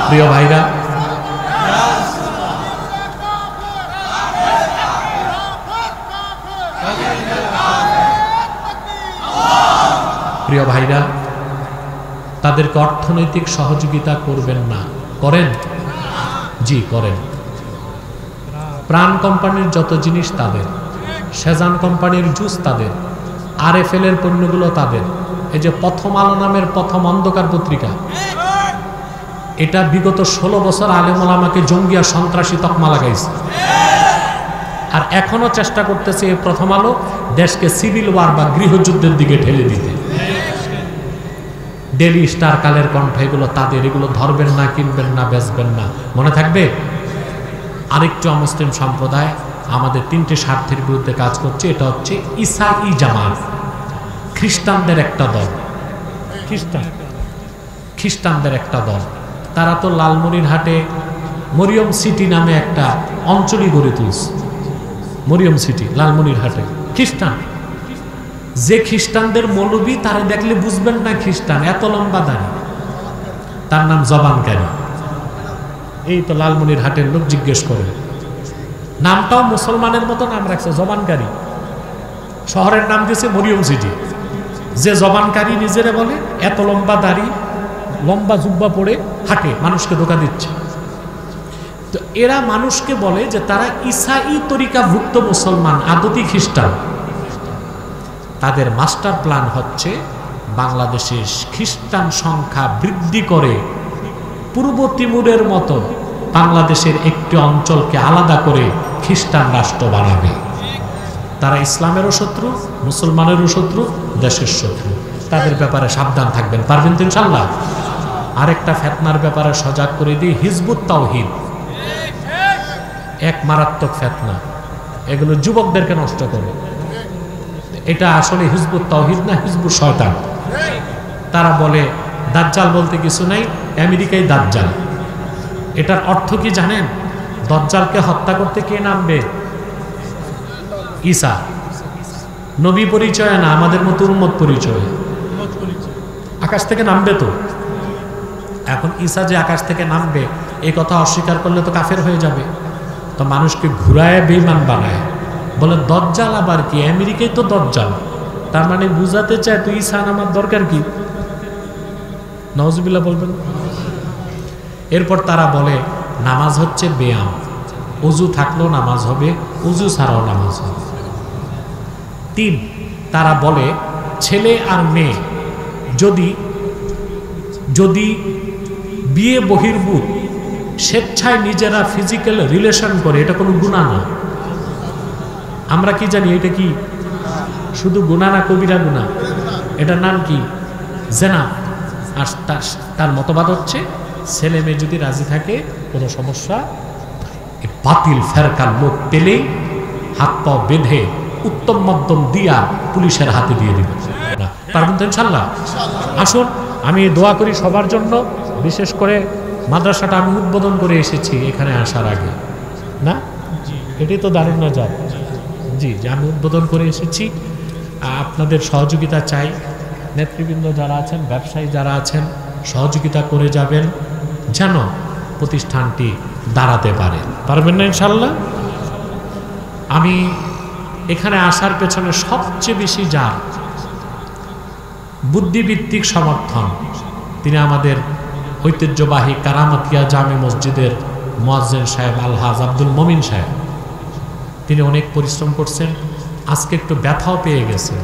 প্রিয় ভাইরা, প্রিয় ভাইরা, তাদেরকে অর্থনৈতিক সহযোগিতা করবেন না, করেন? জি করেন। প্রাণ কোম্পানির যত জিনিস তাদের, সেজান কোম্পানির জুস তাদের, RFL এর পণ্যগুলো তাদের। এই যে প্রথম আলো নামের প্রথম অন্ধকার পত্রিকা, এটা বিগত 16 বছর আলেম ওলামাকে জঙ্গি আর সন্ত্রাসী তকমা লাগাইছে, আর এখনো চেষ্টা করতেছে এই প্রথম আলো দেশকে সিভিল ওয়ার বা গৃহযুদ্ধের দিকে ঠেলে দিতে। ডেলি স্টার, কালের কণ্ঠ, এগুলো তাদের। এগুলো ধরবেন না, কিনবেন না, বেচবেন না, মনে থাকবে। আরেকটু অমুসলিম সম্প্রদায় আমাদের 3টে স্বার্থের বিরুদ্ধে কাজ করছে। এটা হচ্ছে ইসাই জামাত, খ্রিস্টানদের একটা দল, খ্রিস্টানদের একটা দল। তারা তো লালমনিরহাটে মরিয়ম সিটি নামে একটা অঞ্চলই গড়ে তুলছে। মরিয়ম সিটি লালমনিরহাটে খ্রিস্টান। যে খ্রিস্টানদের মৌলবী, তারা দেখলে বুঝবেন না খ্রিস্টান, এত লম্বা দাড়ি। তার নাম জবানকারী। এই তো লালমনিরহাটের লোক, জিজ্ঞেস করে। নামটাও মুসলমানের মতো নাম রাখছে, জবানকারী। শহরের নাম দিয়েছে মরিয়ম সিটি। যে জবানকারী নিজেরে বলে, এত লম্বা দাড়ি, লম্বা জুব্বা পরে হাঁটে, মানুষকে ধোঁকা দিচ্ছে। তো এরা মানুষকে বলে যে তারা ইসাই তরিকাভুক্ত মুসলমান, আদতি খ্রিস্টান। তাদের মাস্টার প্ল্যান হচ্ছে বাংলাদেশের খ্রিস্টান সংখ্যা বৃদ্ধি করে পূর্ব তিমুরের মতো বাংলাদেশের একটি অঞ্চলকে আলাদা করে খ্রিস্টান রাষ্ট্র বানাবে। তারা ইসলামেরও শত্রু, মুসলমানেরও শত্রু, দেশের শত্রু। তাদের ব্যাপারে সাবধান থাকবেন, পারবেন তো ইনশাআল্লাহ। আরেকটা ফেতনার ব্যাপারে সজাগ করে দিই, হিজবুত তাওহীদ এক মারাত্মক ফেতনা। এগুলো যুবকদেরকে নষ্ট করে। এটা আসলে হিজবুত তাওহীদ না, হিজবুত শয়তান। তারা বলে দাজ্জাল বলতে কিছু নাই, আমেরিকায় দাজ্জাল। এটার অর্থ কি জানেন? দাজ্জালকে হত্যা করতে কে নামবে? ঈসা। নবী পরিচয় না, আমাদের মতো উম্মত পরিচয়। আকাশ থেকে নামবে তো। এখন ঈসা যে আকাশ থেকে নামবে, এই কথা অস্বীকার করলে তো কাফের হয়ে যাবে। তো মানুষকে ঘুরায় বেঈমান বানায়, বলে দাজ্জাল আবার কি, আমেরিকায় তো দাজ্জাল। তার মানে বুঝাতে চায় তুই ঈসা নামার দরকার কি? নাউজুবিল্লাহ বলবেন। এরপর তারা বলে নামাজ হচ্ছে ব্যায়াম, ওযু থাকলেও নামাজ হবে, ওযু ছাড়াও নামাজ হবে। 3, তারা বলে ছেলে আর মেয়ে যদি বিয়ে বহির্ভূত স্বেচ্ছায় নিজেরা ফিজিক্যাল রিলেশন করে, এটা কোনো গুনাহ না। আমরা কি জানি এটা কি শুধু গুনাহ না, কবিরা গুনাহ? এটার নাম কি? জেনা। আর তার মতবাদ হচ্ছে ছেলে মেয়ে যদি রাজি থাকে কোনো সমস্যা, বাতিল ফেরকার লোক পেলেই হাত পা বেঁধে উত্তম মধ্যম দিয়া পুলিশের হাতে দিয়ে দিবে। পারবেন তো ইনশাআল্লাহ? আসুন, আমি দোয়া করি সবার জন্য। বিশেষ করে মাদ্রাসাটা আমি উদ্বোধন করে এসেছি এখানে আসার আগে, না? এটাই তো দারুণ নজর। জি, আমি উদ্বোধন করে এসেছি। আপনাদের সহযোগিতা চাই। নেতৃবৃন্দ যারা আছেন, ব্যবসায়ী যারা আছেন, সহযোগিতা করে যাবেন যেন প্রতিষ্ঠানটি দাঁড়াতে পারে। পারবেন না ইনশাআল্লাহ? আমি এখানে আসার পেছনে সবচেয়ে বেশি যার বুদ্ধিভিত্তিক সমর্থন, তিনি আমাদের ঐতিহ্যবাহী কারামাতিয়া জামে মসজিদের মুয়াজ্জিন সাহেব আলহাজ আব্দুল মমিন সাহেব। তিনি অনেক পরিশ্রম করছেন, আজকে একটু ব্যথাও পেয়ে গেছেন।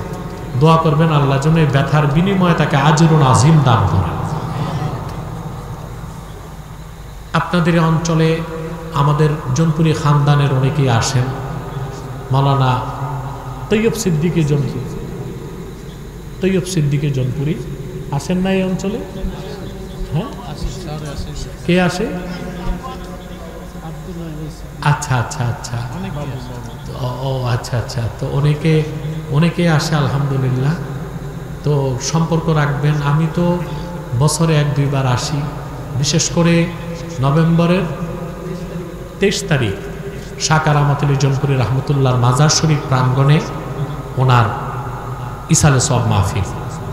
দোয়া করবেন আল্লাহ যেন এই ব্যথার বিনিময়ে তাকে আজরুন আজিম দান করেন। আপনাদের অঞ্চলে আমাদের জনপুরি খানদানের অনেকেই আসেন। মাওলানা তৈয়ব সিদ্দিকী জনপুরি, তৈয়ব সিদ্দিকী জনপুরি আসেন না এই অঞ্চলে? হ্যাঁ, কে আসে? আচ্ছা আচ্ছা আচ্ছা, ও আচ্ছা আচ্ছা। তো অনেকে আসে আলহামদুলিল্লাহ। তো সম্পর্ক রাখবেন। আমি তো বছরে 1-2 বার আসি। বিশেষ করে নভেম্বরের 23 তারিখ শাহ কারামত আলী জনপুরি রহমতুল্লাহর মাজার শরীফ প্রাঙ্গণে ওনার ইসালে সব মাহফিল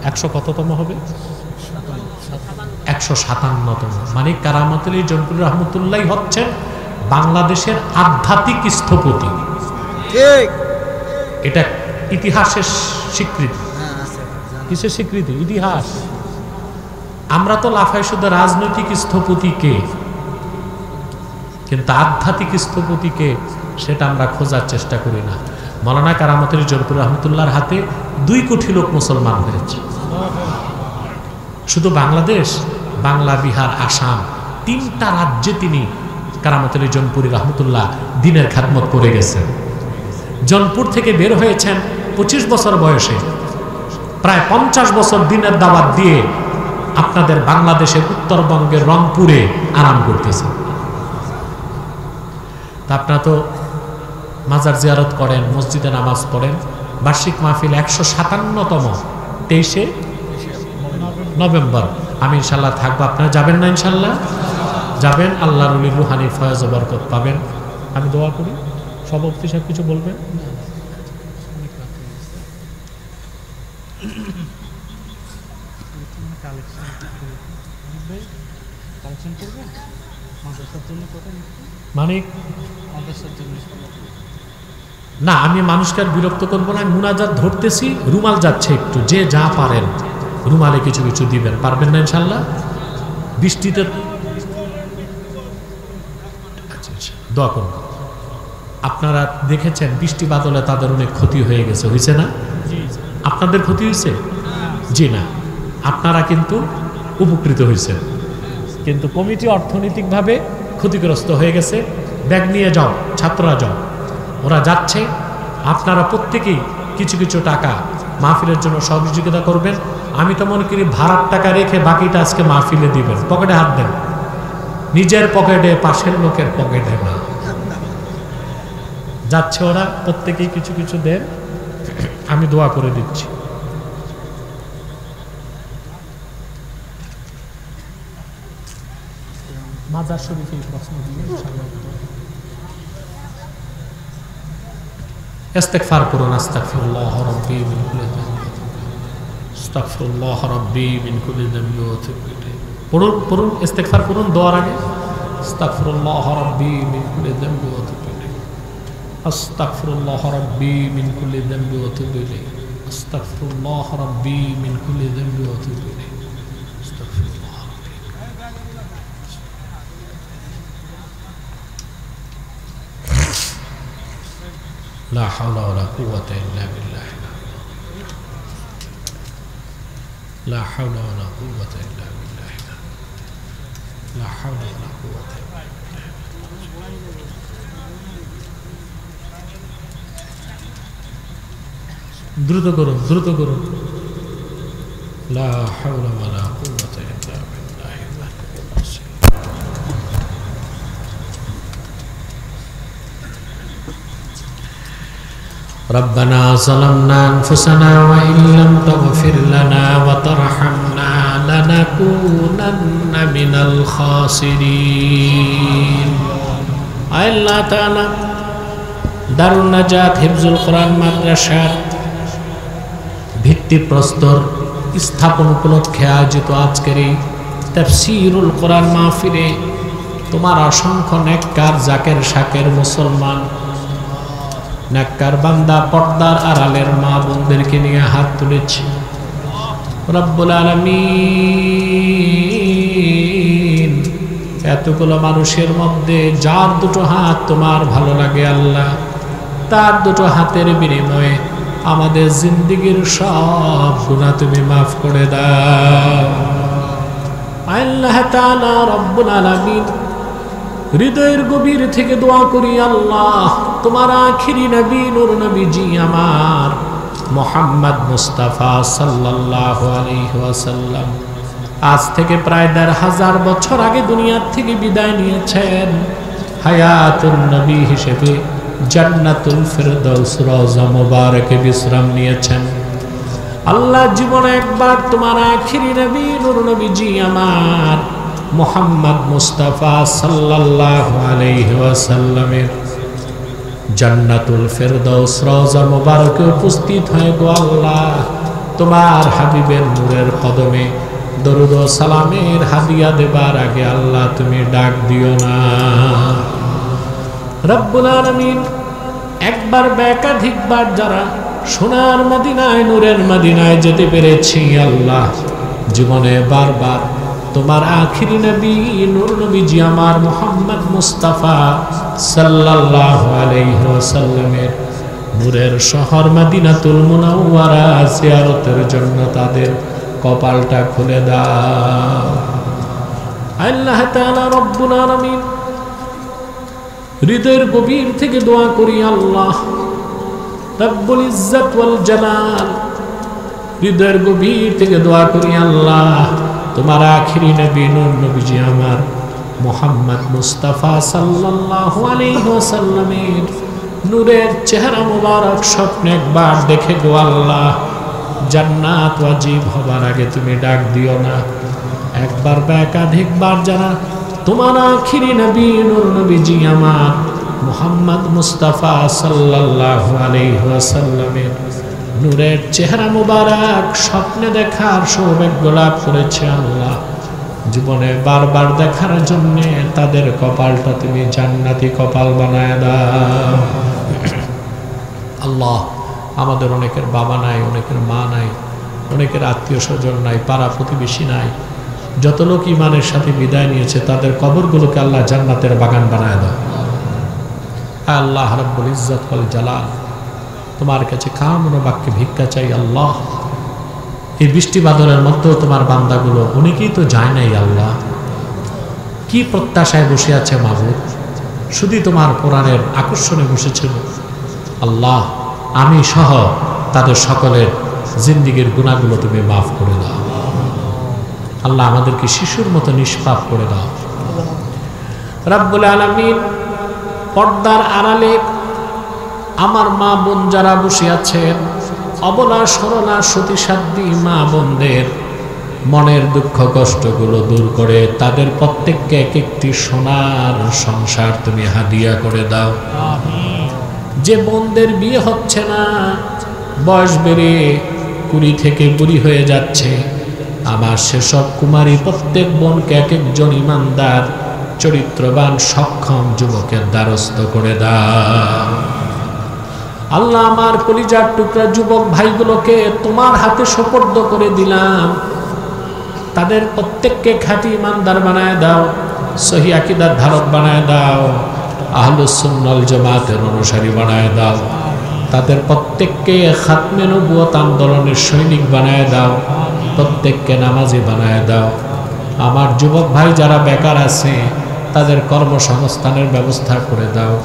100 কততম হবে? 157তম। মানে কারামত আলী জনপুরি রহমতুল্লাহ হচ্ছেন বাংলাদেশের আধ্যাত্মিক স্থপতি।
ঠিক।
এটা ইতিহাসের স্বীকৃতি। কিসের স্বীকৃতি? ইতিহাস। আমরা তো লাফাই শুধু রাজনৈতিক স্থপতিকে, কিন্তু আধ্যাত্মিক স্থপতিকে সেটা আমরা খোঁজার চেষ্টা করি না। মৌলানা কারামত আলী জনপুরি রহমতুল্লাহর হাতে 2 কোটি লোক মুসলমান হয়েছে। শুধু বাংলাদেশ, বাংলা, বিহার, আসাম 3টা রাজ্যে তিনি কারামত আলী জনপুরি রহমতুল্লাহ দিনের খাদমত করে গেছেন। জনপুর থেকে বের হয়েছেন 25 বছর বয়সে, প্রায় 50 বছর দিনের দাওয়াত দিয়ে আপনাদের বাংলাদেশের উত্তরবঙ্গের রংপুরে আরাম করতেছেন। তা আপনারা তো মাজার জিয়ারত করেন, মসজিদে নামাজ পড়েন। বার্ষিক মাহফিল 157তম 23শে নভেম্বর। আমি ইনশাল্লাহ থাকবো। আপনারা যাবেন না? ইনশাল্লাহ যাবেন। আল্লাহর ওলি রুহানি ফয়েজ ও বরকত পাবেন। আমি দোয়া করি। সভাপতি সাহেব কিছু বলবেন? মানে না, আমি মানুষকে আর বিরক্ত করবো না। মুনাজাত ধরতেছি, রুমাল যাচ্ছে একটু, যে যা পারেন রুমালে কিছু কিছু দিবেন। পারবেন না ইনশাল্লাহ? বৃষ্টিতে দোয়া করুন। আপনারা দেখেছেন বৃষ্টি বাদলে তাদের অনেক ক্ষতি হয়ে গেছে, হয়েছে না? আপনাদের ক্ষতি হয়েছে? জি না, আপনারা কিন্তু উপকৃত হয়েছেন। কিন্তু কমিটি অর্থনৈতিকভাবে ক্ষতিগ্রস্ত হয়ে গেছে। ব্যাগ নিয়ে যাও, ছাত্ররা যাও। ওরা যাচ্ছে। আপনারা প্রত্যেকেই কিছু কিছু টাকা মাহফিলের জন্য সহযোগিতা করবেন। আমি তো মনে করি ভাড়ার টাকা রেখে বাকিটা আজকে মাহফিলে দিবেন। পকেটে হাত দেন, নিজের পকেটে, পাশের লোকের পকেটে না। যাচ্ছে ওরা, প্রত্যেকেই কিছু কিছু দেন। আমি দোয়া করে দিচ্ছি। মাজার শরীফে প্রশ্ন দিয়ে ইস্তেগফার করুন। আস্তাগফিরুল্লাহ রাব্বি মিন কুল্লি যামবি, আস্তাগফিরুল্লাহ রাব্বি মিন কুল্লি যামবি ওয়া আতুবু ইলাইহি। পড়ুন পড়ুন, ইস্তেগফার করুন দোয়ার আগে। আস্তাগফিরুল্লাহ রাব্বি মিন কুল্লি যামবি ওয়া আতুবু ইলাইহি, আস্তাগফিরুল্লাহ রাব্বি মিন কুল্লি যামবি ওয়া আতুবু ইলাইহি, আস্তাগফিরুল্লাহ রাব্বি মিন কুল্লি যামবি ওয়া আতুবু ইলাইহি, আস্তাগফিরুল্লাহ রাব্বি। লা হাওলা ওয়ালা কুওয়াতা ইল্লা বিল্লাহ, লা হাওলা ওয়ালা কুওয়াতা ইল্লা বিল্লাহ, লা হাওলা ওয়ালা কুওয়াতা ইল্লা বিল্লাহ। দ্রুত করুন, দ্রুত করুন। লা হাওলা ওয়ালা কুওয়াতা ইল্লা বিল্লাহ। ربنا ظلمنا أنفسنا وإن لم تغفر لنا وترحمنا لنكونن من الخاسرين। আল্লাহ তাআলা দারুন নাজাত হিফজুল কোরআন মাদ্রাসার ভিত্তিপ্রস্তর স্থাপন উপলক্ষে আয়োজিত আজকের এই তাফসীরুল কোরআন মাহফিলে তোমার অসংখ্য নেককার জাকের শাকের মুসলমান নেককার বান্দা পর্দার আড়ালের মা বোনদেরকে নিয়ে হাত তুলেছি। রব্বুল আলামিন, এতগুলো মানুষের মধ্যে যার দুটো হাত তোমার ভালো লাগে আল্লাহ, তার দুটো হাতের বিনিময়ে আমাদের জিন্দেগীর সব গুনাহ তুমি মাফ করে দাও। আল্লাহ তাআলা রব্বুল আলামিন, হৃদয়ের গভীর থেকে দোয়া করি আল্লাহ, তোমার আখিরি নবী নূর নবীজি আমার মুহাম্মদ মুস্তাফা সাল্লাল্লাহু আলাইহি ওয়াসাল্লাম আজ থেকে প্রায় ১৫০০ বছর আগে দুনিয়ার থেকে বিদায় নিয়েছেন। হায়াতুন নবী হিসেবে জান্নাতুল ফিরদাউস রওজা মুবারকে বিশ্রাম নিয়েছেন। আল্লাহ জীবনে একবার তোমার আখিরি নবী নূর নবীজি আমার মুহাম্মদ মুস্তাফা সাল্লাল্লাহু আলাইহি ওয়াসাল্লামের জান্নাতুল ফেরদাউস রওজা মুবারকে উপস্থিত হয়ে গো আল্লাহ তোমার হাবিবের নূরের কদমে দরুদ ও সালামের হাদিয়া দেবার আগে আল্লাহ তুমি ডাক দিও না। রব্বুল আলামিন একবার বা একাধিকবার যারা সোনার মদিনায় নূরের মদিনায় যেতে পেরেছি আল্লাহ জীবনে বারবার তোমার আখিরি নবী নূর নবীজি আমার মুহাম্মদ মুস্তাফা সাল্লাল্লাহু আলাইহি ওয়াসাল্লামের নূরের শহর মদিনাতুল মুনাওয়ারা জিয়ারতের জন্য তাদের কপালটা খুলে দাও। আল্লাহ তাআলা রব্বুল আলামিন হৃদয়ের গভীর থেকে দোয়া করি আল্লাহ রব্বুল ইজ্জত ওয়াল জালাল হৃদয়ের গভীর থেকে দোয়া করি আল্লাহ তোমার আখিরি নবী নূর নবীজি আমার মুহাম্মদ মুস্তাফা সাল্লাল্লাহু আলাইহি ওয়াসাল্লামের নূরের চেহারা মোবারক স্বপ্নে একবার দেখে গো আল্লাহ জান্নাত ওয়াজিব হবার আগে তুমি ডাক দিও না। একবার বা একাধিকবার যারা তোমার আখিরি নবী নূর নবীজি আমার মুহাম্মদ মুস্তাফা সাল্লাল্লাহু আলাইহি ওয়াসাল্লামের নূরের চেহারা মোবারক স্বপ্নে দেখার সৌভাগ্য লাভ করেছে আল্লাহ জীবনে বারবার দেখার জন্য তাদের কপালটা তুমি জান্নাতি কপাল বানায় দাও। আল্লাহ আমাদের অনেকের বাবা নাই, অনেকের মা নাই, অনেকের আত্মীয় স্বজন নাই, পাড়া প্রতিবেশী নাই, যত লোক ইমানের সাথে বিদায় নিয়েছে তাদের কবরগুলোকে আল্লাহ জান্নাতের বাগান বানায় দাও। আল্লাহ রাব্বুল ইজ্জত ওয়াল জালাল তোমার কাছে কামনা বাক্যে ভিক্ষা চাই আল্লাহ এই বৃষ্টি বাদলের মধ্যেও তোমার বান্দাগুলো অনেকেই তো যায় নাই আল্লাহ কি প্রত্যাশায় বসে আছে মাবুদ শুধু তোমার কোরআনের আকর্ষণে বসেছিল আল্লাহ আমি সহ তাদের সকলের জিন্দেগীর গুনাহগুলো তুমি মাফ করে দাও আল্লাহ আমাদেরকে শিশুর মতো নিষ্পাপ করে দাও। রব্বুল আলামিন পর্দার আড়ালে আমার মা বোন যারা বসে আছেন অবলা সরলা সতীসাধ্যী মা বোনদের মনের দুঃখ কষ্টগুলো দূর করে তাদের প্রত্যেককে এক একটি সোনার সংসার তুমি হাদিয়া করে দাও। যে বোনদের বিয়ে হচ্ছে না বয়স বেড়ে 20 থেকে বুড়ি হয়ে যাচ্ছে আমার সেসব কুমারী প্রত্যেক বোনকে এক একজন ইমানদার চরিত্রবান সক্ষম যুবকের দ্বারস্থ করে দাও। আল্লাহ আমার কলিজার টুকরা যুবক ভাইগুলোকে তোমার হাতে সুপর্দ করে দিলাম তাদের প্রত্যেককে খাঁটি ইমানদার বানায় দাও সহি আকীদার ধারক বানায় দাও আহলুস সুন্নাহ ওয়াল জামাতের অনুসারী বানায় দাও তাদের প্রত্যেককে খাতমে নবুয়ত আন্দোলনের সৈনিক বানায় দাও প্রত্যেককে নামাজি বানায় দাও। আমার যুবক ভাই যারা বেকার আছে তাদের কর্মসংস্থানের ব্যবস্থা করে দাও।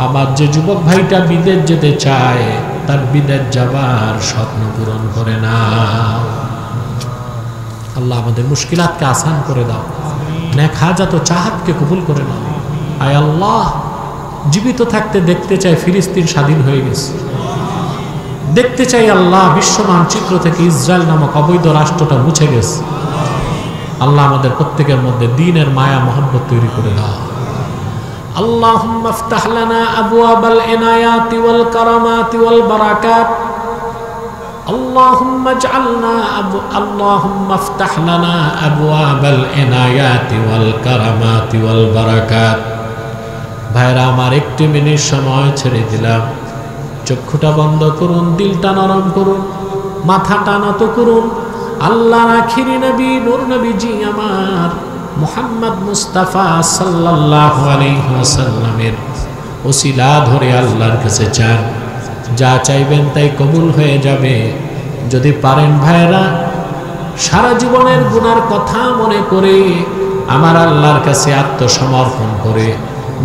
আমার যে যুবক ভাইটা বিদেশ যেতে চায় তার বিদেশ যাবার স্বপ্ন পূরণ করে নাও। আল্লাহ আমাদের মুশকিলাতকে আসান করে দাও নেক হাজাত ও চাহাতকে কবুল করে নাও। আয় আল্লাহ জীবিত থাকতে দেখতে চাই ফিলিস্তিন স্বাধীন হয়ে গেছে দেখতে চাই আল্লাহ বিশ্ব মানচিত্র থেকে ইসরায়েল নামক অবৈধ রাষ্ট্রটা মুছে গেছে। আল্লাহ আমাদের প্রত্যেকের মধ্যে দ্বীনের মায়া মহব্বত তৈরি করে দাও। আল্লাহুম্মা ইফতাহ লানা আবওয়াবাল ইনায়াতি ওয়াল কারামাতি ওয়াল বারাকাত আল্লাহুম্মা ইফতাহ লানা আবওয়াবাল ইনায়াতি ওয়াল কারামাতি ওয়াল বারাকাত। ভাইরা আমার একটি মিনিট সময় ছেড়ে দিলাম চক্ষুটা বন্ধ করুন দিলটা নরম করুন মাথাটা নত করুন আল্লাহর আখিরি নবী নূর নবীজি আমার মুহাম্মদ মুস্তাফা সাল্লাল্লাহু আলাইহি ওয়াসাল্লামের ওসিলা ধরে আল্লাহর কাছে চান যা চাইবেন তাই কবুল হয়ে যাবে। যদি পারেন ভাইরা সারা জীবনের গুনার কথা মনে করে আমার আল্লাহর কাছে আত্মসমর্পণ করে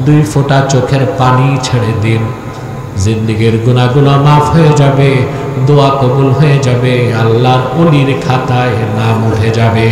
2 ফোঁটা চোখের পানি ছেড়ে দিন জিন্দেগীর গুনাহগুলো মাফ হয়ে যাবে দোয়া কবুল হয়ে যাবে আল্লাহর ওলির খাতায় নাম উঠে যাবে।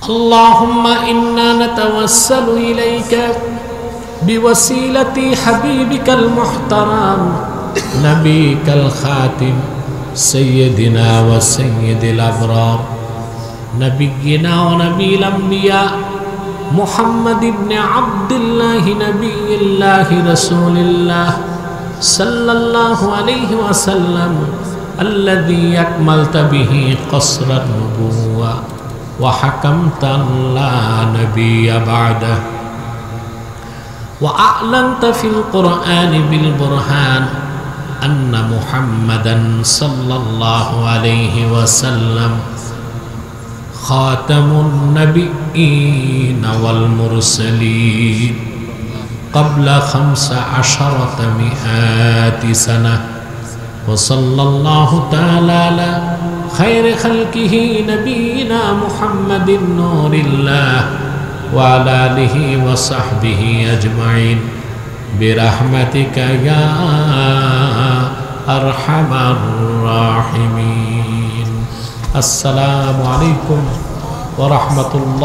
اللهم إنا نتوسل إليك بوسيلة حبيبك المحترم نبيك الخاتم سيدنا وسيد الأبرار نبينا ونبي الأنبياء محمد بن عبد الله نبي الله رسول الله صلى الله عليه وسلم الذي أكملت به قصر النبوة وحكمت لا نبي بعده وأعلنت في القرآن بالبرهان أن محمدا صلى الله عليه وسلم خاتم النبيين والمرسلين قبل 1500 سنة وصلى الله تعالى على خير خلقه نبينا محمد نور الله وعلى آله وصحبه أجمعين برحمتك يا أرحم الراحمين. السلام عليكم ورحمة الله